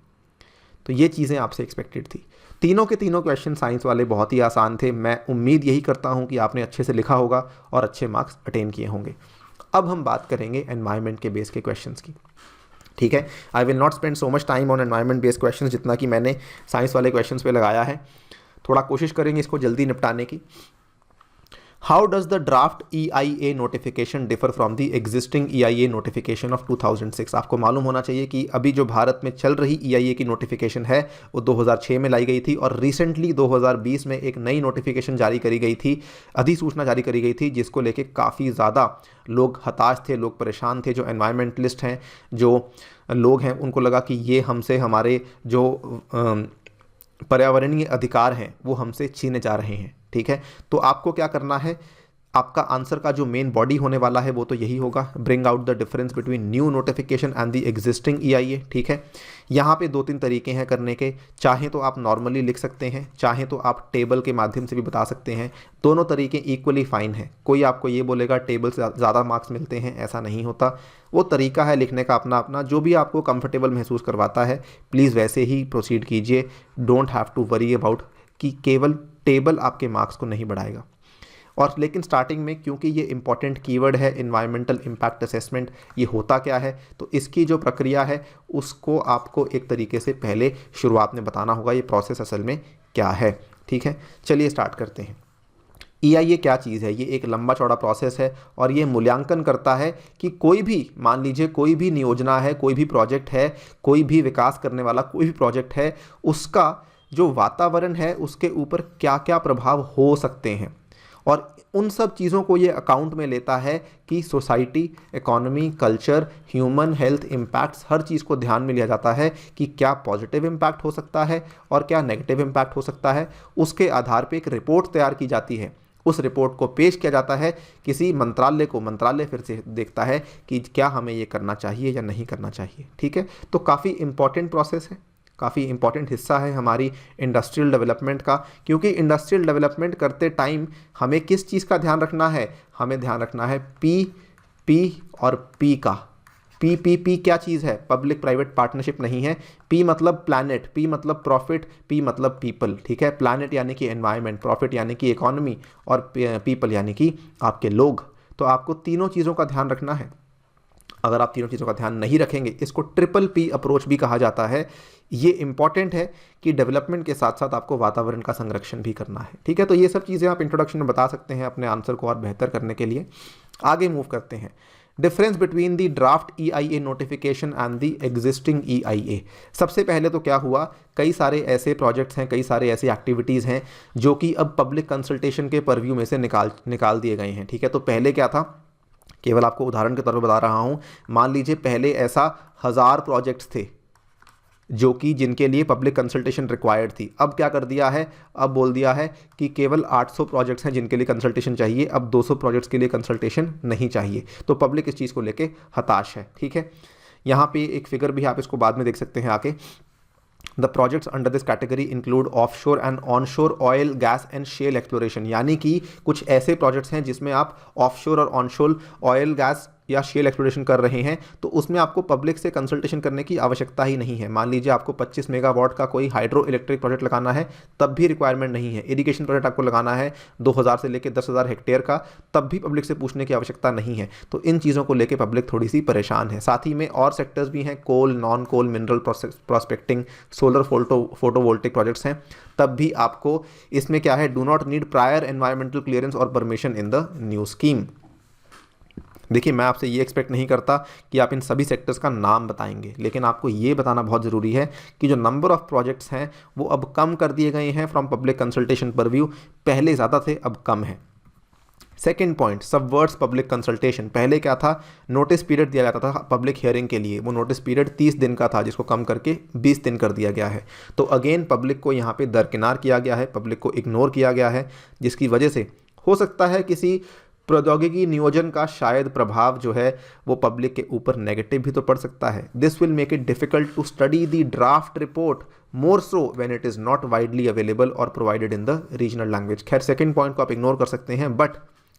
तो ये चीज़ें आपसे एक्सपेक्टेड थी। तीनों के तीनों क्वेश्चन साइंस वाले बहुत ही आसान थे। मैं उम्मीद यही करता हूँ कि आपने अच्छे से लिखा होगा और अच्छे मार्क्स अटेन किए होंगे। अब हम बात करेंगे एनवायरनमेंट के बेस के क्वेश्चंस की। ठीक है, I will not spend so much time on environment based questions जितना कि मैंने साइंस वाले क्वेश्चंस पे लगाया है। थोड़ा कोशिश करेंगे इसको जल्दी निपटाने की। How does the draft EIA notification differ from the existing EIA notification of 2006? आपको मालूम होना चाहिए कि अभी जो भारत में चल रही EIA की नोटिफिकेशन है वो 2006 में लाई गई थी, और रिसेंटली 2020 में एक नई नोटिफिकेशन जारी करी गई थी, अधिसूचना जारी करी गई थी, जिसको लेके काफ़ी ज़्यादा लोग हताश थे, लोग परेशान थे। जो एनवायरमेंटलिस्ट हैं, जो लोग हैं, उनको लगा कि ये हमसे हमारे जो पर्यावरणीय अधिकार हैं वो हमसे छीने जा रहे हैं। ठीक है, तो आपको क्या करना है, आपका आंसर का जो मेन बॉडी होने वाला है वो तो यही होगा, bring out the difference between new notification and the existing EIA। ठीक है, यहाँ पे 2-3 तरीके हैं करने के। चाहे तो आप नॉर्मली लिख सकते हैं, चाहे तो आप टेबल के माध्यम से भी बता सकते हैं। दोनों तरीके इक्वली फाइन है। कोई आपको ये बोलेगा टेबल से ज़्यादा मार्क्स मिलते हैं, ऐसा नहीं होता। वो तरीका है लिखने का अपना अपना, जो भी आपको कंफर्टेबल महसूस करवाता है प्लीज़ वैसे ही प्रोसीड कीजिए। Don't have to worry about कि केवल टेबल आपके मार्क्स को नहीं बढ़ाएगा। और लेकिन स्टार्टिंग में, क्योंकि ये इंपॉर्टेंट कीवर्ड है एनवायरमेंटल इम्पैक्ट असेसमेंट, ये होता क्या है, तो इसकी जो प्रक्रिया है उसको आपको एक तरीके से पहले शुरुआत में बताना होगा, ये प्रोसेस असल में क्या है। ठीक है, चलिए स्टार्ट करते हैं। EIA क्या चीज़ है? ये एक लंबा चौड़ा प्रोसेस है और ये मूल्यांकन करता है कि कोई भी, मान लीजिए कोई भी नियोजना है, कोई भी प्रोजेक्ट है, कोई भी विकास करने वाला कोई भी प्रोजेक्ट है, उसका जो वातावरण है उसके ऊपर क्या क्या प्रभाव हो सकते हैं, और उन सब चीज़ों को ये अकाउंट में लेता है कि society, economy, culture, human health impacts, हर चीज़ को ध्यान में लिया जाता है कि क्या पॉजिटिव इम्पैक्ट हो सकता है और क्या नेगेटिव इम्पैक्ट हो सकता है। उसके आधार पे एक रिपोर्ट तैयार की जाती है, उस रिपोर्ट को पेश किया जाता है किसी मंत्रालय को, मंत्रालय फिर से देखता है कि क्या हमें ये करना चाहिए या नहीं करना चाहिए। ठीक है, तो काफ़ी इंपॉर्टेंट प्रोसेस है, काफ़ी इंपॉर्टेंट हिस्सा है हमारी इंडस्ट्रियल डेवलपमेंट का। क्योंकि इंडस्ट्रियल डेवलपमेंट करते टाइम हमें किस चीज़ का ध्यान रखना है, हमें ध्यान रखना है P और P का। PPP क्या चीज़ है? पब्लिक प्राइवेट पार्टनरशिप नहीं है। P मतलब प्लैनेट, P मतलब प्रॉफिट, P मतलब पीपल। ठीक है, प्लैनेट यानी कि एनवायरनमेंट, प्रॉफिट यानी कि इकोनॉमी, और पीपल यानी कि आपके लोग। तो आपको तीनों चीज़ों का ध्यान रखना है। अगर आप तीनों चीज़ों का ध्यान नहीं रखेंगे, इसको PPP अप्रोच भी कहा जाता है। ये इंपॉर्टेंट है कि डेवलपमेंट के साथ साथ आपको वातावरण का संरक्षण भी करना है। ठीक है, तो ये सब चीज़ें आप इंट्रोडक्शन में बता सकते हैं अपने आंसर को और बेहतर करने के लिए। आगे मूव करते हैं। Difference between the draft EIA notification and the existing EIA। सबसे पहले तो क्या हुआ, कई सारे ऐसे प्रोजेक्ट्स हैं, कई सारे ऐसी एक्टिविटीज़ हैं जो कि अब पब्लिक कंसल्टेशन के परव्यू में से निकाल दिए गए हैं। ठीक है, तो पहले क्या था, केवल आपको उदाहरण के तौर पर बता रहा हूँ, मान लीजिए पहले ऐसा 1000 प्रोजेक्ट्स थे, जो कि जिनके लिए पब्लिक कंसल्टेशन रिक्वायर्ड थी। अब क्या कर दिया है, अब बोल दिया है कि केवल 800 प्रोजेक्ट्स हैं जिनके लिए कंसल्टेशन चाहिए, अब 200 प्रोजेक्ट्स के लिए कंसल्टेशन नहीं चाहिए। तो पब्लिक इस चीज़ को लेके हताश है। ठीक है, यहाँ पे एक फिगर भी आप इसको बाद में देख सकते हैं आके। The projects under this category include offshore and onshore oil gas and shale exploration, यानी कि कुछ ऐसे प्रोजेक्ट्स हैं जिसमें आप ऑफशोर और ऑनशोर ऑयल गैस या शेल एक्सप्लोरेशन कर रहे हैं, तो उसमें आपको पब्लिक से कंसल्टेशन करने की आवश्यकता ही नहीं है। मान लीजिए आपको 25 मेगावाट का कोई हाइड्रो इलेक्ट्रिक प्रोजेक्ट लगाना है, तब भी रिक्वायरमेंट नहीं है। इरिगेशन प्रोजेक्ट आपको लगाना है 2000 से लेकर 10,000 हेक्टेयर का, तब भी पब्लिक से पूछने की आवश्यकता नहीं है। तो इन चीज़ों को लेकर पब्लिक थोड़ी सी परेशान है। साथ ही में और सेक्टर्स भी हैं, coal, non coal, mineral prospecting, solar photovoltaic projects हैं, तब भी आपको इसमें क्या है, do not need prior environmental clearance और permission in the new scheme. देखिए, मैं आपसे ये एक्सपेक्ट नहीं करता कि आप इन सभी सेक्टर्स का नाम बताएंगे, लेकिन आपको ये बताना बहुत ज़रूरी है कि जो नंबर ऑफ़ प्रोजेक्ट्स हैं वो अब कम कर दिए गए हैं फ्रॉम पब्लिक कंसल्टेशन परव्यू। पहले ज़्यादा थे, अब कम है। Second point, subverts public consultation. पहले क्या था, नोटिस पीरियड दिया जाता था पब्लिक हियरिंग के लिए, वो नोटिस पीरियड 30 दिन का था, जिसको कम करके 20 दिन कर दिया गया है। तो अगेन पब्लिक को यहाँ पे दरकिनार किया गया है, पब्लिक को इग्नोर किया गया है, जिसकी वजह से हो सकता है किसी प्रौद्योगिकी नियोजन का शायद प्रभाव जो है वो पब्लिक के ऊपर नेगेटिव भी तो पड़ सकता है। This will make it difficult to study the draft report more so when it is not widely available और provided in the regional language. खैर, सेकंड पॉइंट को आप इग्नोर कर सकते हैं, बट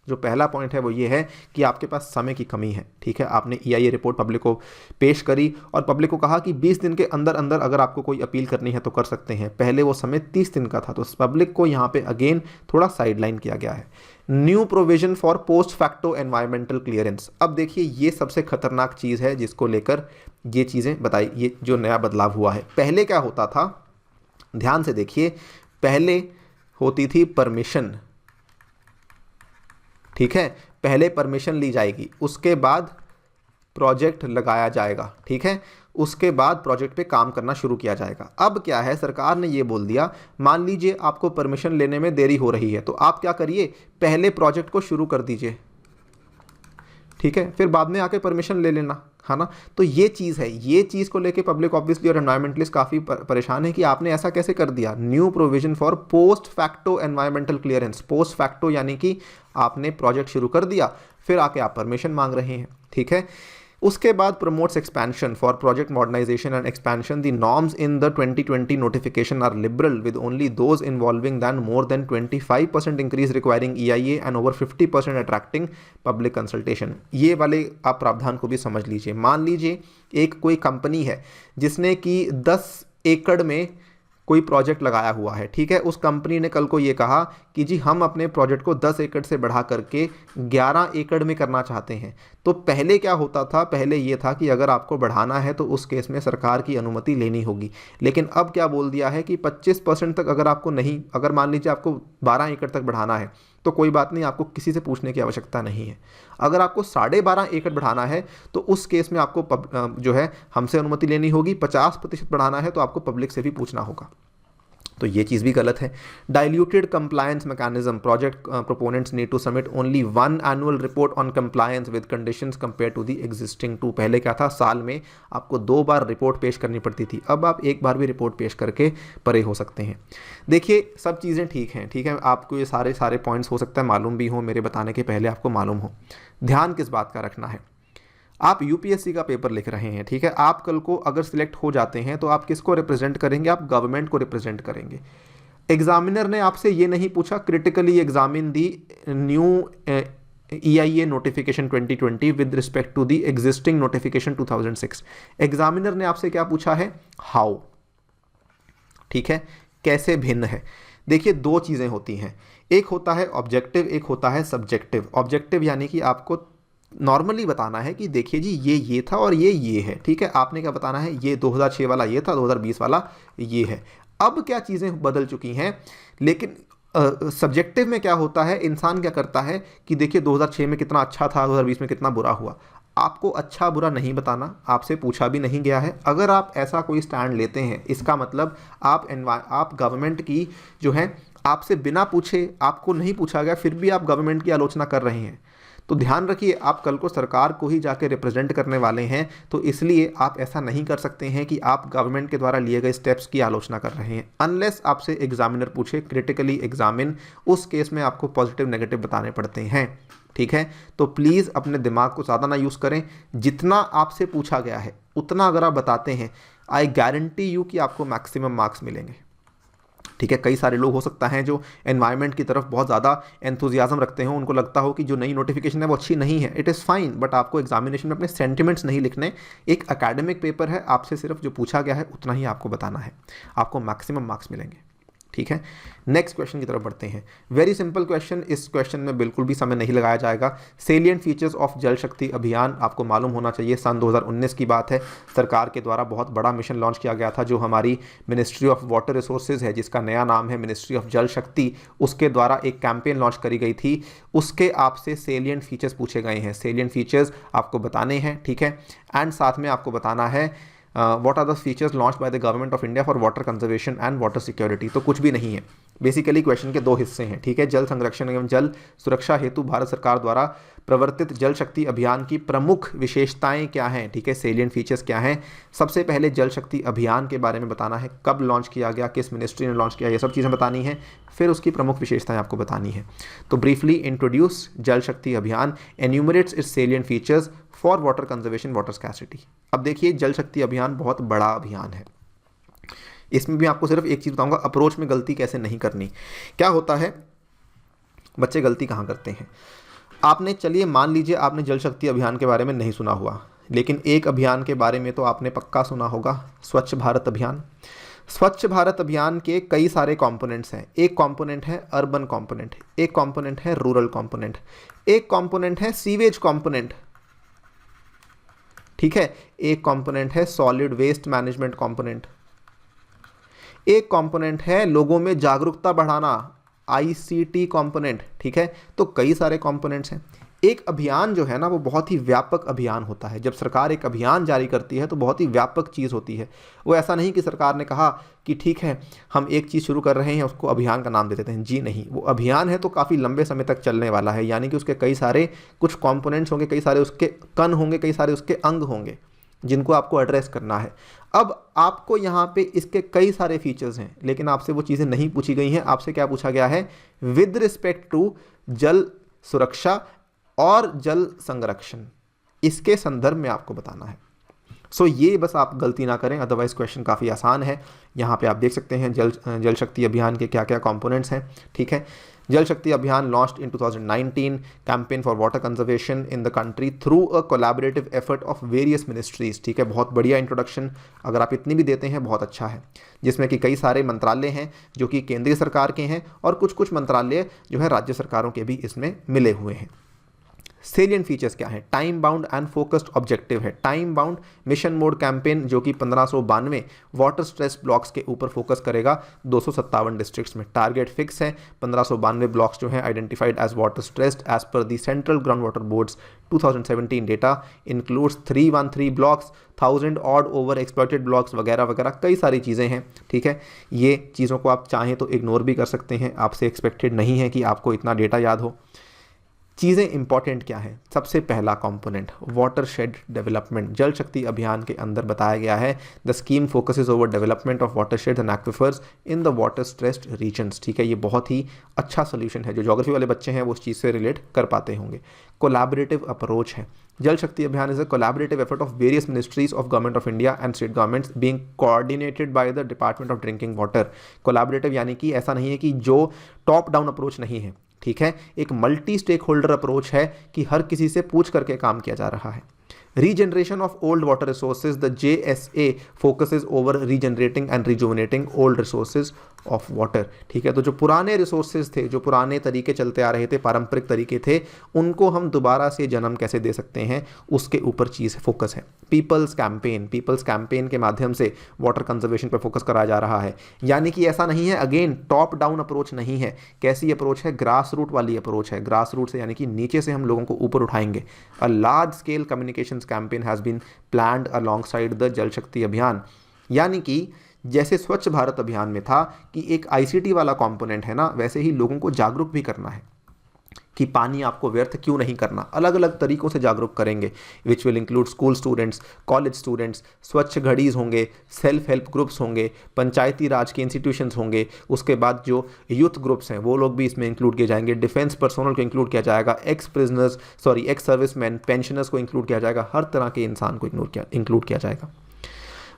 जो पहला पॉइंट है वो ये है कि आपके पास समय की कमी है। ठीक है, आपने EIA रिपोर्ट पब्लिक को पेश करी और पब्लिक को कहा कि 20 दिन के अंदर अंदर अगर आपको कोई अपील करनी है तो कर सकते हैं। पहले वो समय 30 दिन का था, तो पब्लिक को यहाँ पे अगेन थोड़ा साइडलाइन किया गया है। New provision for post facto environmental clearance. अब देखिए, ये सबसे खतरनाक चीज़ है जिसको लेकर ये चीज़ें बताई, ये जो नया बदलाव हुआ है। पहले क्या होता था, ध्यान से देखिए, पहले होती थी परमिशन। ठीक है, पहले परमिशन ली जाएगी, उसके बाद प्रोजेक्ट लगाया जाएगा। ठीक है, उसके बाद प्रोजेक्ट पे काम करना शुरू किया जाएगा। अब क्या है, सरकार ने ये बोल दिया, मान लीजिए आपको परमिशन लेने में देरी हो रही है, तो आप क्या करिए, पहले प्रोजेक्ट को शुरू कर दीजिए। ठीक है, फिर बाद में आके परमिशन ले लेना, है ना। तो ये चीज़ है, ये चीज़ को लेके पब्लिक ऑब्वियसली और एनवायरमेंटलिस्ट काफ़ी परेशान है कि आपने ऐसा कैसे कर दिया। New provision for post facto environmental clearance. Post facto यानी कि आपने प्रोजेक्ट शुरू कर दिया, फिर आके आप परमिशन मांग रहे हैं। ठीक है, उसके बाद promotes expansion for project modernisation and expansion. The norms in the 2020 notification are liberal with only those involving than more than 25% increase requiring EIA and over 50% attracting public consultation. ये वाले आप प्रावधान को भी समझ लीजिए। मान लीजिए एक कोई कंपनी है जिसने कि 10 एकड़ में कोई प्रोजेक्ट लगाया हुआ है। ठीक है, उस कंपनी ने कल को ये कहा कि जी हम अपने प्रोजेक्ट को 10 एकड़ से बढ़ा करके 11 एकड़ में करना चाहते हैं। तो पहले क्या होता था, पहले ये था कि अगर आपको बढ़ाना है तो उस केस में सरकार की अनुमति लेनी होगी। लेकिन अब क्या बोल दिया है कि 25% तक अगर आपको नहीं, अगर मान लीजिए आपको 12 एकड़ तक बढ़ाना है तो कोई बात नहीं, आपको किसी से पूछने की आवश्यकता नहीं है। अगर आपको 12.5 एकड़ बढ़ाना है तो उस केस में आपको जो है हमसे अनुमति लेनी होगी। 50% बढ़ाना है तो आपको पब्लिक से भी पूछना होगा। तो ये चीज़ भी गलत है। Diluted compliance mechanism. Project proponents need to submit only 1 annual report on compliance with conditions compare to the existing 2। पहले क्या था, साल में आपको 2 बार रिपोर्ट पेश करनी पड़ती थी, अब आप एक बार भी रिपोर्ट पेश करके परे हो सकते हैं। देखिए, सब चीज़ें ठीक हैं। ठीक है, आपको ये सारे पॉइंट्स हो सकता है मालूम भी हो, मेरे बताने के पहले आपको मालूम हो। ध्यान किस बात का रखना है, आप UPSC का पेपर लिख रहे हैं। ठीक है, आप कल को अगर सिलेक्ट हो जाते हैं तो आप किसको रिप्रेजेंट करेंगे, आप गवर्नमेंट को रिप्रेजेंट करेंगे। एग्जामिनर ने आपसे ये नहीं पूछा critically examine the new EIA notification 2020 with respect to the existing notification 2006। Examiner ने आपसे क्या पूछा है, हाउ। ठीक है, कैसे भिन्न है। देखिए, 2 चीज़ें होती हैं, एक होता है ऑब्जेक्टिव, एक होता है सब्जेक्टिव। ऑब्जेक्टिव यानी कि आपको नॉर्मली बताना है कि देखिए जी ये था और ये है। ठीक है, आपने क्या बताना है, ये 2006 वाला ये था, 2020 वाला ये है। अब क्या चीज़ें बदल चुकी हैं, लेकिन सब्जेक्टिव में क्या होता है, इंसान क्या करता है कि देखिए 2006 में कितना अच्छा था, 2020 में कितना बुरा हुआ। आपको अच्छा बुरा नहीं बताना, आपसे पूछा भी नहीं गया है। अगर आप ऐसा कोई स्टैंड लेते हैं, इसका मतलब आप गवर्नमेंट की जो है आपसे बिना पूछे, आपको नहीं पूछा गया, फिर भी आप गवर्नमेंट की आलोचना कर रहे हैं। तो ध्यान रखिए, आप कल को सरकार को ही जाके रिप्रेजेंट करने वाले हैं, तो इसलिए आप ऐसा नहीं कर सकते हैं कि आप गवर्नमेंट के द्वारा लिए गए स्टेप्स की आलोचना कर रहे हैं। अनलेस आपसे एग्जामिनर पूछे क्रिटिकली एग्जामिन, उस केस में आपको पॉजिटिव नेगेटिव बताने पड़ते हैं। ठीक है, तो प्लीज़ अपने दिमाग को ज़्यादा ना यूज़ करें। जितना आपसे पूछा गया है उतना अगर आप बताते हैं, आई गारंटी यू कि आपको मैक्सिमम मार्क्स मिलेंगे। ठीक है, कई सारे लोग हो सकता है जो एनवायरनमेंट की तरफ बहुत ज़्यादा एंथुजियाज्म रखते हो, उनको लगता हो कि जो नई नोटिफिकेशन है वो अच्छी नहीं है। इट इज़ फाइन, बट आपको एग्जामिनेशन में अपने सेंटिमेंट्स नहीं लिखने। एक एकेडमिक पेपर है, आपसे सिर्फ जो पूछा गया है उतना ही आपको बताना है, आपको मैक्सिमम मार्क्स मिलेंगे। ठीक है, नेक्स्ट क्वेश्चन की तरफ बढ़ते हैं। वेरी सिंपल क्वेश्चन, इस क्वेश्चन में बिल्कुल भी समय नहीं लगाया जाएगा। सेलिएंट फीचर्स ऑफ जल शक्ति अभियान आपको मालूम होना चाहिए। सन 2019 की बात है, सरकार के द्वारा बहुत बड़ा मिशन लॉन्च किया गया था, जो हमारी मिनिस्ट्री ऑफ वाटर रिसोर्सेज है, जिसका नया नाम है मिनिस्ट्री ऑफ जल शक्ति। उसके द्वारा एक कैंपेन लॉन्च करी गई थी, उसके आपसे सेलिएंट फीचर्स पूछे गए हैं। सेलिएंट फीचर्स आपको बताने हैं, ठीक है, एंड साथ में आपको बताना है what are the features launch by the government of India for water conservation and water security. तो कुछ भी नहीं है, बेसिकली क्वेश्चन के दो हिस्से हैं। ठीक है, जल संरक्षण एवं जल सुरक्षा हेतु भारत सरकार द्वारा प्रवर्तित जल शक्ति अभियान की प्रमुख विशेषताएं क्या हैं। ठीक है, सेलिएंट फीचर्स क्या हैं। सबसे पहले जल शक्ति अभियान के बारे में बताना है, कब लॉन्च किया गया, किस मिनिस्ट्री ने लॉन्च किया, ये सब चीज़ें बतानी है। फिर उसकी प्रमुख विशेषताएं आपको बतानी है। तो briefly introduce Jal Shakti Abhiyan, enumerates its salient features for water conservation water scarcity. अब देखिए, जल शक्ति अभियान बहुत बड़ा अभियान है। इसमें भी आपको सिर्फ एक चीज़ बताऊंगा, अप्रोच में गलती कैसे नहीं करनी। क्या होता है, बच्चे गलती कहाँ करते हैं। आपने, चलिए मान लीजिए आपने जल शक्ति अभियान के बारे में नहीं सुना हुआ, लेकिन एक अभियान के बारे में तो आपने पक्का सुना होगा, स्वच्छ भारत अभियान। स्वच्छ भारत अभियान के कई सारे कंपोनेंट्स हैं। एक कंपोनेंट है अर्बन कंपोनेंट, एक कंपोनेंट है रूरल कंपोनेंट, एक कंपोनेंट है सीवेज कंपोनेंट, ठीक है, एक कंपोनेंट है सॉलिड वेस्ट मैनेजमेंट कंपोनेंट, एक कंपोनेंट है लोगों में जागरूकता बढ़ाना, आईसीटी कंपोनेंट। ठीक है, तो कई सारे कंपोनेंट्स हैं। एक अभियान जो है ना, वो बहुत ही व्यापक अभियान होता है। जब सरकार एक अभियान जारी करती है तो बहुत ही व्यापक चीज़ होती है। वो ऐसा नहीं कि सरकार ने कहा कि ठीक है हम एक चीज़ शुरू कर रहे हैं, उसको अभियान का नाम दे देते हैं। जी नहीं, वो अभियान है तो काफ़ी लंबे समय तक चलने वाला है, यानी कि उसके कई सारे कुछ कंपोनेंट्स होंगे, कई सारे उसके कण होंगे, कई सारे उसके अंग होंगे जिनको आपको एड्रेस करना है। अब आपको यहाँ पे इसके कई सारे फीचर्स हैं, लेकिन आपसे वो चीज़ें नहीं पूछी गई हैं। आपसे क्या पूछा गया है, विद रिस्पेक्ट टू जल सुरक्षा और जल संरक्षण, इसके संदर्भ में आपको बताना है। सो ये बस आप गलती ना करें, अदरवाइज क्वेश्चन काफ़ी आसान है। यहाँ पे आप देख सकते हैं जल शक्ति अभियान के क्या क्या कंपोनेंट्स हैं। ठीक है, जल शक्ति अभियान launched in 2019, campaign for water conservation in the country through a collaborative effort of various ministries. ठीक है, बहुत बढ़िया इंट्रोडक्शन, अगर आप इतनी भी देते हैं बहुत अच्छा है, जिसमें कि कई सारे मंत्रालय हैं जो कि केंद्रीय सरकार के हैं और कुछ मंत्रालय जो है राज्य सरकारों के भी इसमें मिले हुए हैं। सेलिएंट फीचर्स क्या है, time bound and focused objective है। Time bound mission mode campaign जो कि 1592 वाटर स्ट्रेस ब्लॉक्स के ऊपर फोकस करेगा 257 डिस्ट्रिक्ट्स में। टारगेट फिक्स है, 1592 ब्लॉक्स जो हैं identified as water stressed as per the central ground water board's 2017 data includes 313 blocks, 1000 odd over exploited blocks वगैरह वगैरह, कई सारी चीज़ें हैं। ठीक है, ये चीज़ों को आप चाहें तो इग्नोर भी कर सकते हैं, आपसे एक्सपेक्टेड नहीं है कि आपको इतना डेटा याद हो। चीज़ें इंपॉर्टेंट क्या है, सबसे पहला कंपोनेंट वाटरशेड डेवलपमेंट। जल शक्ति अभियान के अंदर बताया गया है the scheme focuses over development of watersheds and aquifers in the water stressed regions. ठीक है, ये बहुत ही अच्छा सोल्यूशन है, जो ज्योग्राफी वाले बच्चे हैं वो उस चीज़ से रिलेट कर पाते होंगे। कोलैबोरेटिव अप्रोच है, जल शक्ति अभियान is a collaborative effort of various ministries of government of India and state governments being coordinated by the department of drinking water. Collaborative यानी कि ऐसा नहीं है कि जो टॉप डाउन अप्रोच नहीं है। ठीक है, एक मल्टी स्टेक होल्डर अप्रोच है कि हर किसी से पूछ करके काम किया जा रहा है। Regeneration of old water resources, the JSA focuses over regenerating and rejuvenating old resources of water. ठीक है, तो जो पुराने रिसोर्सेज थे, जो पुराने तरीके चलते आ रहे थे, पारंपरिक तरीके थे, उनको हम दोबारा से जन्म कैसे दे सकते हैं, उसके ऊपर चीज़ फोकस है। पीपल्स कैंपेन के माध्यम से वाटर कंजर्वेशन पर फोकस कराया जा रहा है, यानी कि ऐसा नहीं है, अगेन टॉप डाउन अप्रोच नहीं है। कैसी अप्रोच है, ग्रास रूट वाली अप्रोच है। ग्रास रूट से यानी कि नीचे से हम लोगों को ऊपर उठाएंगे। A large scale communication campaign has been planned alongside the Jal Shakti अभियान, यानी कि जैसे स्वच्छ भारत अभियान में था कि एक ICT वाला कंपोनेंट है ना, वैसे ही लोगों को जागरूक भी करना है। कि पानी आपको व्यर्थ क्यों नहीं करना, अलग अलग तरीकों से जागरूक करेंगे, which will include school students, college students, स्वच्छ घड़ीज होंगे, सेल्फ हेल्प ग्रुप्स होंगे, पंचायती राज के इंस्टीट्यूशंस होंगे, उसके बाद जो यूथ ग्रुप्स हैं वो लोग भी इसमें इंक्लूड किए जाएंगे, डिफेंस पर्सनल को इंक्लूड किया जाएगा, एक्स सर्विसमैन, पेंशनर्स को इंक्लूड किया जाएगा, हर तरह के इंसान को इंक्लूड किया जाएगा।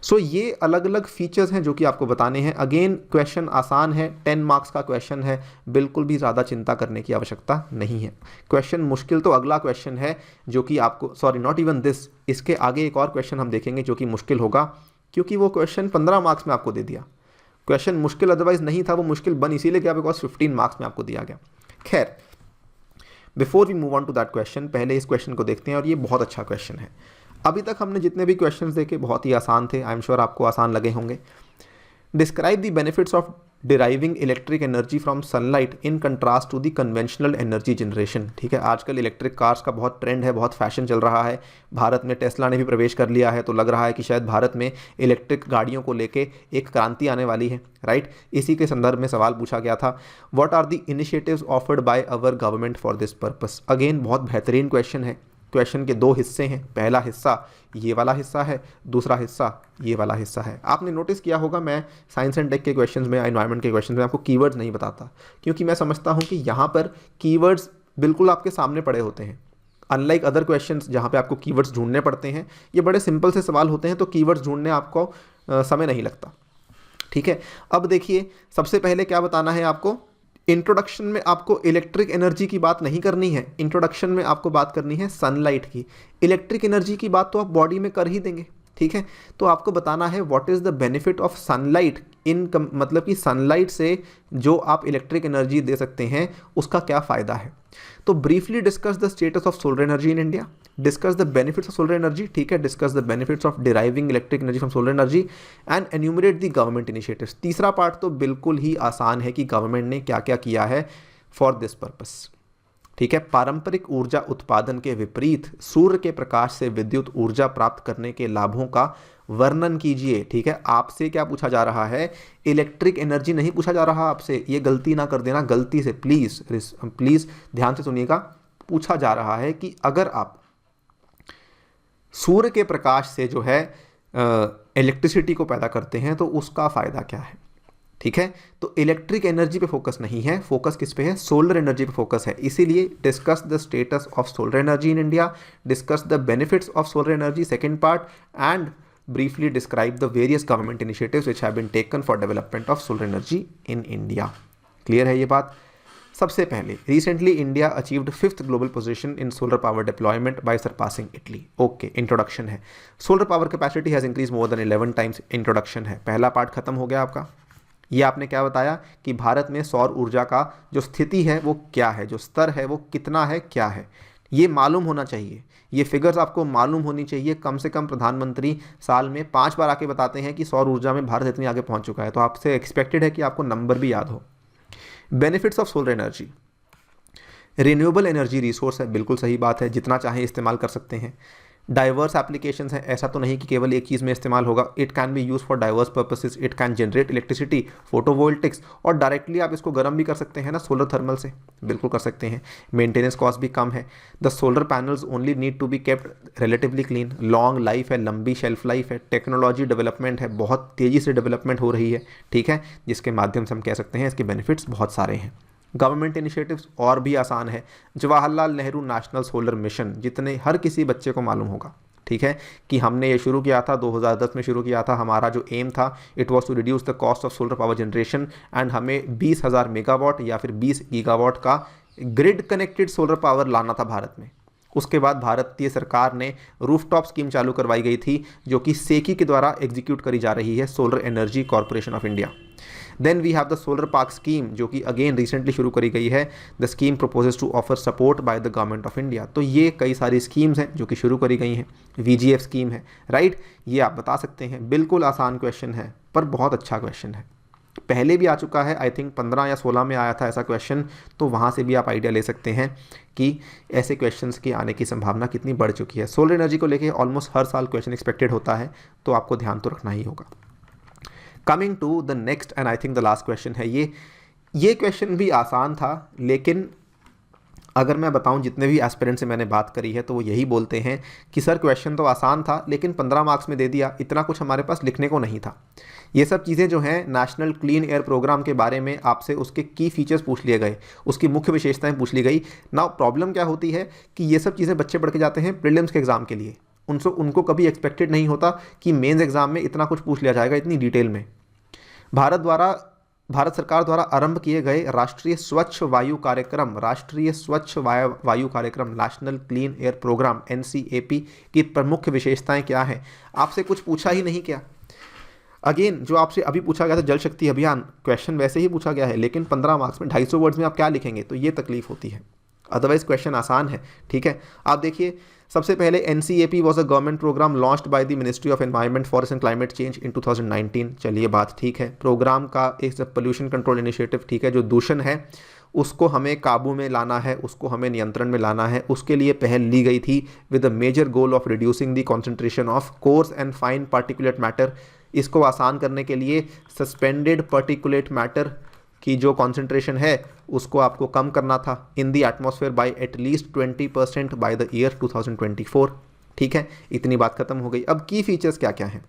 सो ये अलग अलग फीचर्स हैं जो कि आपको बताने हैं। अगेन क्वेश्चन आसान है, 10 मार्क्स का क्वेश्चन है, बिल्कुल भी ज़्यादा चिंता करने की आवश्यकता नहीं है। क्वेश्चन मुश्किल तो अगला क्वेश्चन है जो कि आपको, सॉरी नॉट इवन दिस, इसके आगे एक और क्वेश्चन हम देखेंगे जो कि मुश्किल होगा, क्योंकि वो क्वेश्चन 15 मार्क्स में आपको दे दिया। क्वेश्चन मुश्किल अदरवाइज नहीं था, वो मुश्किल बन इसीलिए गया बिकॉज 15 मार्क्स में आपको दिया गया। खैर, before we move on to that question, पहले इस क्वेश्चन को देखते हैं, और ये बहुत अच्छा क्वेश्चन है। अभी तक हमने जितने भी क्वेश्चंस देखे बहुत ही आसान थे, आई एम श्योर आपको आसान लगे होंगे। Describe the benefits of deriving electric energy from sunlight in contrast to the conventional energy generation. ठीक है, आजकल इलेक्ट्रिक कार्स का बहुत ट्रेंड है, बहुत फैशन चल रहा है, भारत में टेस्ला ने भी प्रवेश कर लिया है, तो लग रहा है कि शायद भारत में इलेक्ट्रिक गाड़ियों को लेके एक क्रांति आने वाली है, राइट। इसी के संदर्भ में सवाल पूछा गया था, what are the initiatives offered by our government for this purpose. Again बहुत बेहतरीन क्वेश्चन है। क्वेश्चन के 2 हिस्से हैं, पहला हिस्सा ये वाला हिस्सा है, दूसरा हिस्सा ये वाला हिस्सा है। आपने नोटिस किया होगा मैं साइंस एंड टेक के क्वेश्चंस में, एनवायरनमेंट के क्वेश्चंस में आपको कीवर्ड्स नहीं बताता, क्योंकि मैं समझता हूं कि यहाँ पर कीवर्ड्स बिल्कुल आपके सामने पड़े होते हैं। अनलाइक अदर क्वेश्चंस जहाँ पे आपको कीवर्ड्स ढूंढने पड़ते हैं, ये बड़े सिंपल से सवाल होते हैं, तो कीवर्ड्स ढूंढने आपको समय नहीं लगता। ठीक है, अब देखिए सबसे पहले क्या बताना है आपको। इंट्रोडक्शन में आपको इलेक्ट्रिक एनर्जी की बात नहीं करनी है, इंट्रोडक्शन में आपको बात करनी है सनलाइट की। इलेक्ट्रिक एनर्जी की बात तो आप बॉडी में कर ही देंगे, ठीक है। तो आपको बताना है what is the benefit of sunlight इन, मतलब कि सनलाइट से जो आप इलेक्ट्रिक एनर्जी दे सकते हैं उसका क्या फ़ायदा है। तो briefly discuss the status of solar energy in India, discuss the benefits of solar energy, ठीक है, discuss the benefits of deriving electric energy from solar energy and enumerate the government initiatives. तीसरा पार्ट तो बिल्कुल ही आसान है कि गवर्नमेंट ने क्या क्या किया है फॉर दिस पर्पस। ठीक है, पारंपरिक ऊर्जा उत्पादन के विपरीत सूर्य के प्रकाश से विद्युत ऊर्जा प्राप्त करने के लाभों का वर्णन कीजिए। ठीक है, आपसे क्या पूछा जा रहा है, इलेक्ट्रिक एनर्जी नहीं पूछा जा रहा आपसे, ये गलती ना कर देना, गलती से प्लीज ध्यान से सुनिएगा। पूछा जा रहा है कि अगर आप सूर्य के प्रकाश से जो है इलेक्ट्रिसिटी को पैदा करते हैं तो उसका फायदा क्या है। ठीक है, तो इलेक्ट्रिक एनर्जी पे फोकस नहीं है, फोकस किस पे है, सोलर एनर्जी पे फोकस है। इसीलिए discuss the status of solar energy in India, discuss the benefits of solar energy second part, and briefly describe the various government initiatives which have been taken for development of solar energy in India। Clear है ये बात। सबसे पहले recently India achieved 5th global position in solar power deployment by surpassing Italy. Okay, introduction है, solar power capacity has increase more than 11 times. Introduction है, पहला पार्ट खत्म हो गया आपका। ये आपने क्या बताया कि भारत में सौर ऊर्जा का जो स्थिति है वो क्या है, जो स्तर है वो कितना है, क्या है, ये मालूम होना चाहिए, ये फिगर्स आपको मालूम होनी चाहिए। कम से कम प्रधानमंत्री साल में 5 बार आके बताते हैं कि सौर ऊर्जा में भारत इतनी आगे पहुंच चुका है, तो आपसे एक्सपेक्टेड है कि आपको नंबर भी याद हो। Benefits of solar energy, renewable energy resource है, बिल्कुल सही बात है, जितना चाहें इस्तेमाल कर सकते हैं। डाइवर्स एप्लीकेशंस हैं, ऐसा तो नहीं कि केवल एक चीज़ में इस्तेमाल होगा, it can be use for diverse purposes, it can generate electricity, photovoltaics, और डायरेक्टली आप इसको गर्म भी कर सकते हैं ना सोलर थर्मल से, बिल्कुल कर सकते हैं। मेंटेनेंस कॉस्ट भी कम है। The solar panels only need to be kept relatively clean, long life है, लंबी शेल्फ लाइफ है, टेक्नोलॉजी डेवलपमेंट है, बहुत तेज़ी से डेवलपमेंट हो रही है, ठीक है, जिसके माध्यम से हम कह सकते हैं इसके बेनिफिट्स बहुत सारे हैं। गवर्नमेंट इनिशिएटिव्स और भी आसान है, Jawaharlal Nehru national solar mission, जितने हर किसी बच्चे को मालूम होगा, ठीक है, कि हमने ये शुरू किया था 2010 में शुरू किया था। हमारा जो एम था it was to reduce the cost of solar power generation, and हमें 20,000 मेगावाट या फिर 20 गीगावाट का ग्रिड कनेक्टेड सोलर पावर लाना था भारत में। उसके बाद भारतीय सरकार ने रूफटॉप स्कीम चालू करवाई गई थी, जो कि सेकी के द्वारा एग्जीक्यूट करी जा रही है, solar energy corporation of India. Then we have the solar park scheme, जो कि अगेन रिसेंटली शुरू करी गई है। The scheme proposes to offer support by the government of India. तो ये कई सारी स्कीम्स हैं जो कि शुरू करी गई हैं। VGF स्कीम है, राइट, ये आप बता सकते हैं। बिल्कुल आसान क्वेश्चन है पर बहुत अच्छा क्वेश्चन है, पहले भी आ चुका है, आई थिंक 15 या 16 में आया था ऐसा क्वेश्चन, तो वहाँ से भी आप आइडिया ले सकते हैं कि ऐसे क्वेश्चंस के आने की संभावना कितनी बढ़ चुकी है। सोलर एनर्जी को लेके ऑलमोस्ट हर साल क्वेश्चन एक्सपेक्टेड होता है, तो आपको ध्यान तो रखना ही होगा। Coming to the next and I think the last question है ये क्वेश्चन भी आसान था, लेकिन अगर मैं बताऊं जितने भी एस्पिरेंट से मैंने बात करी है तो वो यही बोलते हैं कि सर क्वेश्चन तो आसान था लेकिन 15 मार्क्स में दे दिया, इतना कुछ हमारे पास लिखने को नहीं था। ये सब चीज़ें जो हैं नेशनल क्लीन एयर प्रोग्राम के बारे में आपसे उसके की फीचर्स पूछ लिए गए, उसकी मुख्य विशेषताएं पूछ ली गई। ना प्रॉब्लम क्या होती है कि ये सब चीज़ें बच्चे पढ़ के जाते हैं प्रीलिम्स के एग्ज़ाम के लिए, उनको कभी एक्सपेक्टेड नहीं होता कि मेंस एग्ज़ाम में इतना कुछ पूछ लिया जाएगा इतनी डिटेल में। भारत सरकार द्वारा आरंभ किए गए राष्ट्रीय स्वच्छ वायु कार्यक्रम national clean air programme NCAP की प्रमुख विशेषताएं क्या हैं? आपसे कुछ पूछा ही नहीं क्या? अगेन जो आपसे अभी पूछा गया था जल शक्ति अभियान, क्वेश्चन वैसे ही पूछा गया है लेकिन 15 मार्क्स में 250 वर्ड्स में आप क्या लिखेंगे? तो ये तकलीफ होती है। अदरवाइज क्वेश्चन आसान है, ठीक है। आप देखिए, सबसे पहले NCAP was a government programme launched by the ministry of environment forest and climate change in 2019। चलिए बात ठीक है। प्रोग्राम का एक पोल्यूशन कंट्रोल इनिशिएटिव, ठीक है, जो दूषण है उसको हमें काबू में लाना है, उसको हमें नियंत्रण में लाना है, उसके लिए पहल ली गई थी with the major goal of reducing the concentration of coarse and fine particulate matter. इसको आसान करने के लिए सस्पेंडेड पार्टिकुलेट मैटर की जो कॉन्सेंट्रेशन है उसको आपको कम करना था in the atmosphere bye at least 20% by the year 2024, ठीक है। इतनी बात खत्म हो गई। अब की फीचर्स क्या क्या हैं?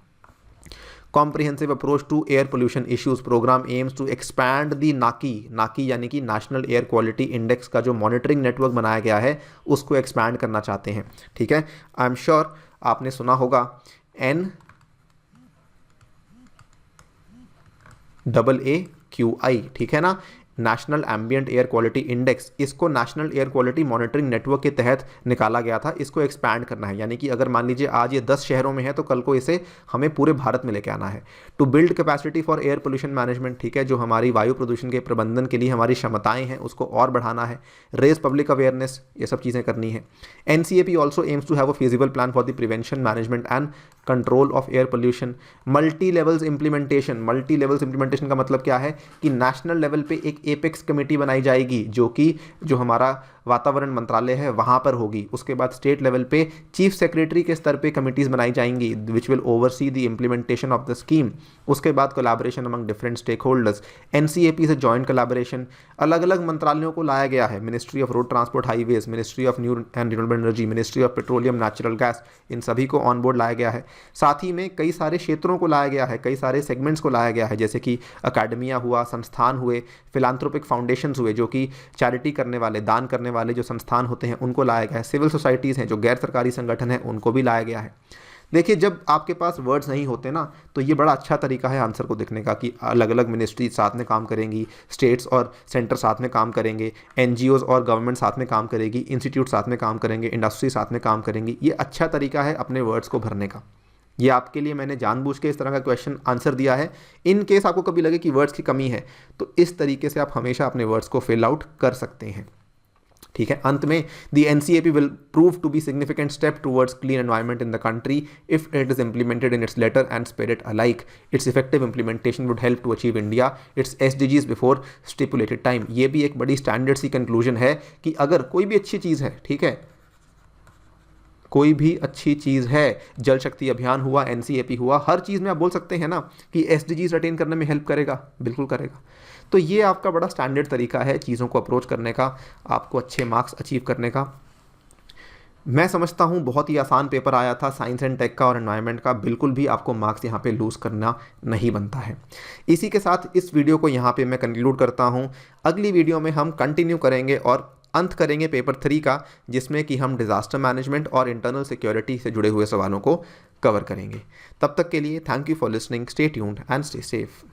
Comprehensive approach to air pollution issues. Program aims to expand the NAAQI यानी कि नेशनल एयर क्वालिटी इंडेक्स का जो मॉनिटरिंग नेटवर्क बनाया गया है उसको एक्सपैंड करना चाहते हैं, ठीक है। आई एम श्योर आपने सुना होगा NAAQI, ठीक है ना, national ambient air quality index. इसको national air quality monitoring network के तहत निकाला गया था। इसको एक्सपैंड करना है, यानी कि अगर मान लीजिए आज ये 10 शहरों में है तो कल को इसे हमें पूरे भारत में लेके आना है। To build capacity for air pollution management, ठीक है, जो हमारी वायु प्रदूषण के प्रबंधन के लिए हमारी क्षमताएं हैं उसको और बढ़ाना है। रेज पब्लिक अवेयरनेस, ये सब चीज़ें करनी है। NCAP also aims to have a feasible plan for the prevention management and control of air pollution. Multi levels implementation का मतलब क्या है कि नेशनल लेवल पे एक एपेक्स कमेटी बनाई जाएगी जो हमारा वातावरण मंत्रालय है वहाँ पर होगी। उसके बाद स्टेट लेवल पे चीफ सेक्रेटरी के स्तर पे कमिटीज़ बनाई जाएंगी which will oversee the implementation of the scheme. उसके बाद collaboration among different stakeholders. NCAP से जॉइंट कोलैबोरेशन अलग अलग मंत्रालयों को लाया गया है। Ministry of road transport highways, ministry of new and renewable energy, ministry of petroleum natural gas, इन सभी को ऑन बोर्ड लाया गया है। साथ ही में कई सारे क्षेत्रों को लाया गया है, कई सारे सेगमेंट्स को लाया गया है, जैसे कि अकेडमिया हुआ, संस्थान हुए, फिलांथ्रोपिक फाउंडेशंस हुए जो कि चैरिटी करने वाले, दान करने वाले जो संस्थान होते हैं उनको लाया गया है। सिविल सोसाइटीज़ हैं जो गैर सरकारी संगठन हैं उनको भी लाया गया है। देखिए, जब आपके पास वर्ड्स नहीं होते ना तो ये बड़ा अच्छा तरीका है आंसर को देखने का कि अलग अलग मिनिस्ट्री साथ में काम करेंगी, स्टेट्स और सेंटर साथ में काम करेंगे, NGOs और गवर्नमेंट साथ में काम करेगी, इंस्टीट्यूट साथ में काम करेंगे, इंडस्ट्री साथ में काम करेंगी। ये अच्छा तरीका है अपने वर्ड्स को भरने का। ये आपके लिए मैंने जानबूझ के इस तरह का क्वेश्चन आंसर दिया है। इन केस आपको कभी लगे कि वर्ड्स की कमी है तो इस तरीके से आप हमेशा अपने वर्ड्स को फिल आउट कर सकते हैं, ठीक है। अंत में the NCAP will prove to be significant step towards clean environment in the country if it is implemented in its letter and spirit alike. Its effective implementation would help to achieve India its SDGs before stipulated time. ये भी एक बड़ी स्टैंडर्ड सी कंक्लूजन है कि अगर कोई भी अच्छी चीज़ है, ठीक है, कोई भी अच्छी चीज़ है, जल शक्ति अभियान हुआ, NCAP हुआ, हर चीज़ में आप बोल सकते हैं ना कि SDGs अटेन करने में हेल्प करेगा, बिल्कुल करेगा। तो ये आपका बड़ा स्टैंडर्ड तरीका है चीज़ों को अप्रोच करने का, आपको अच्छे मार्क्स अचीव करने का। मैं समझता हूँ बहुत ही आसान पेपर आया था साइंस एंड टेक का और एनवायरनमेंट का, बिल्कुल भी आपको मार्क्स यहाँ पे लूज़ करना नहीं बनता है। इसी के साथ इस वीडियो को यहाँ पे मैं कंक्लूड करता हूँ। अगली वीडियो में हम कंटिन्यू करेंगे और अंत करेंगे पेपर 3 का, जिसमें कि हम डिज़ास्टर मैनेजमेंट और इंटरनल सिक्योरिटी से जुड़े हुए सवालों को कवर करेंगे। तब तक के लिए thank you for listening, stay tuned and stay safe.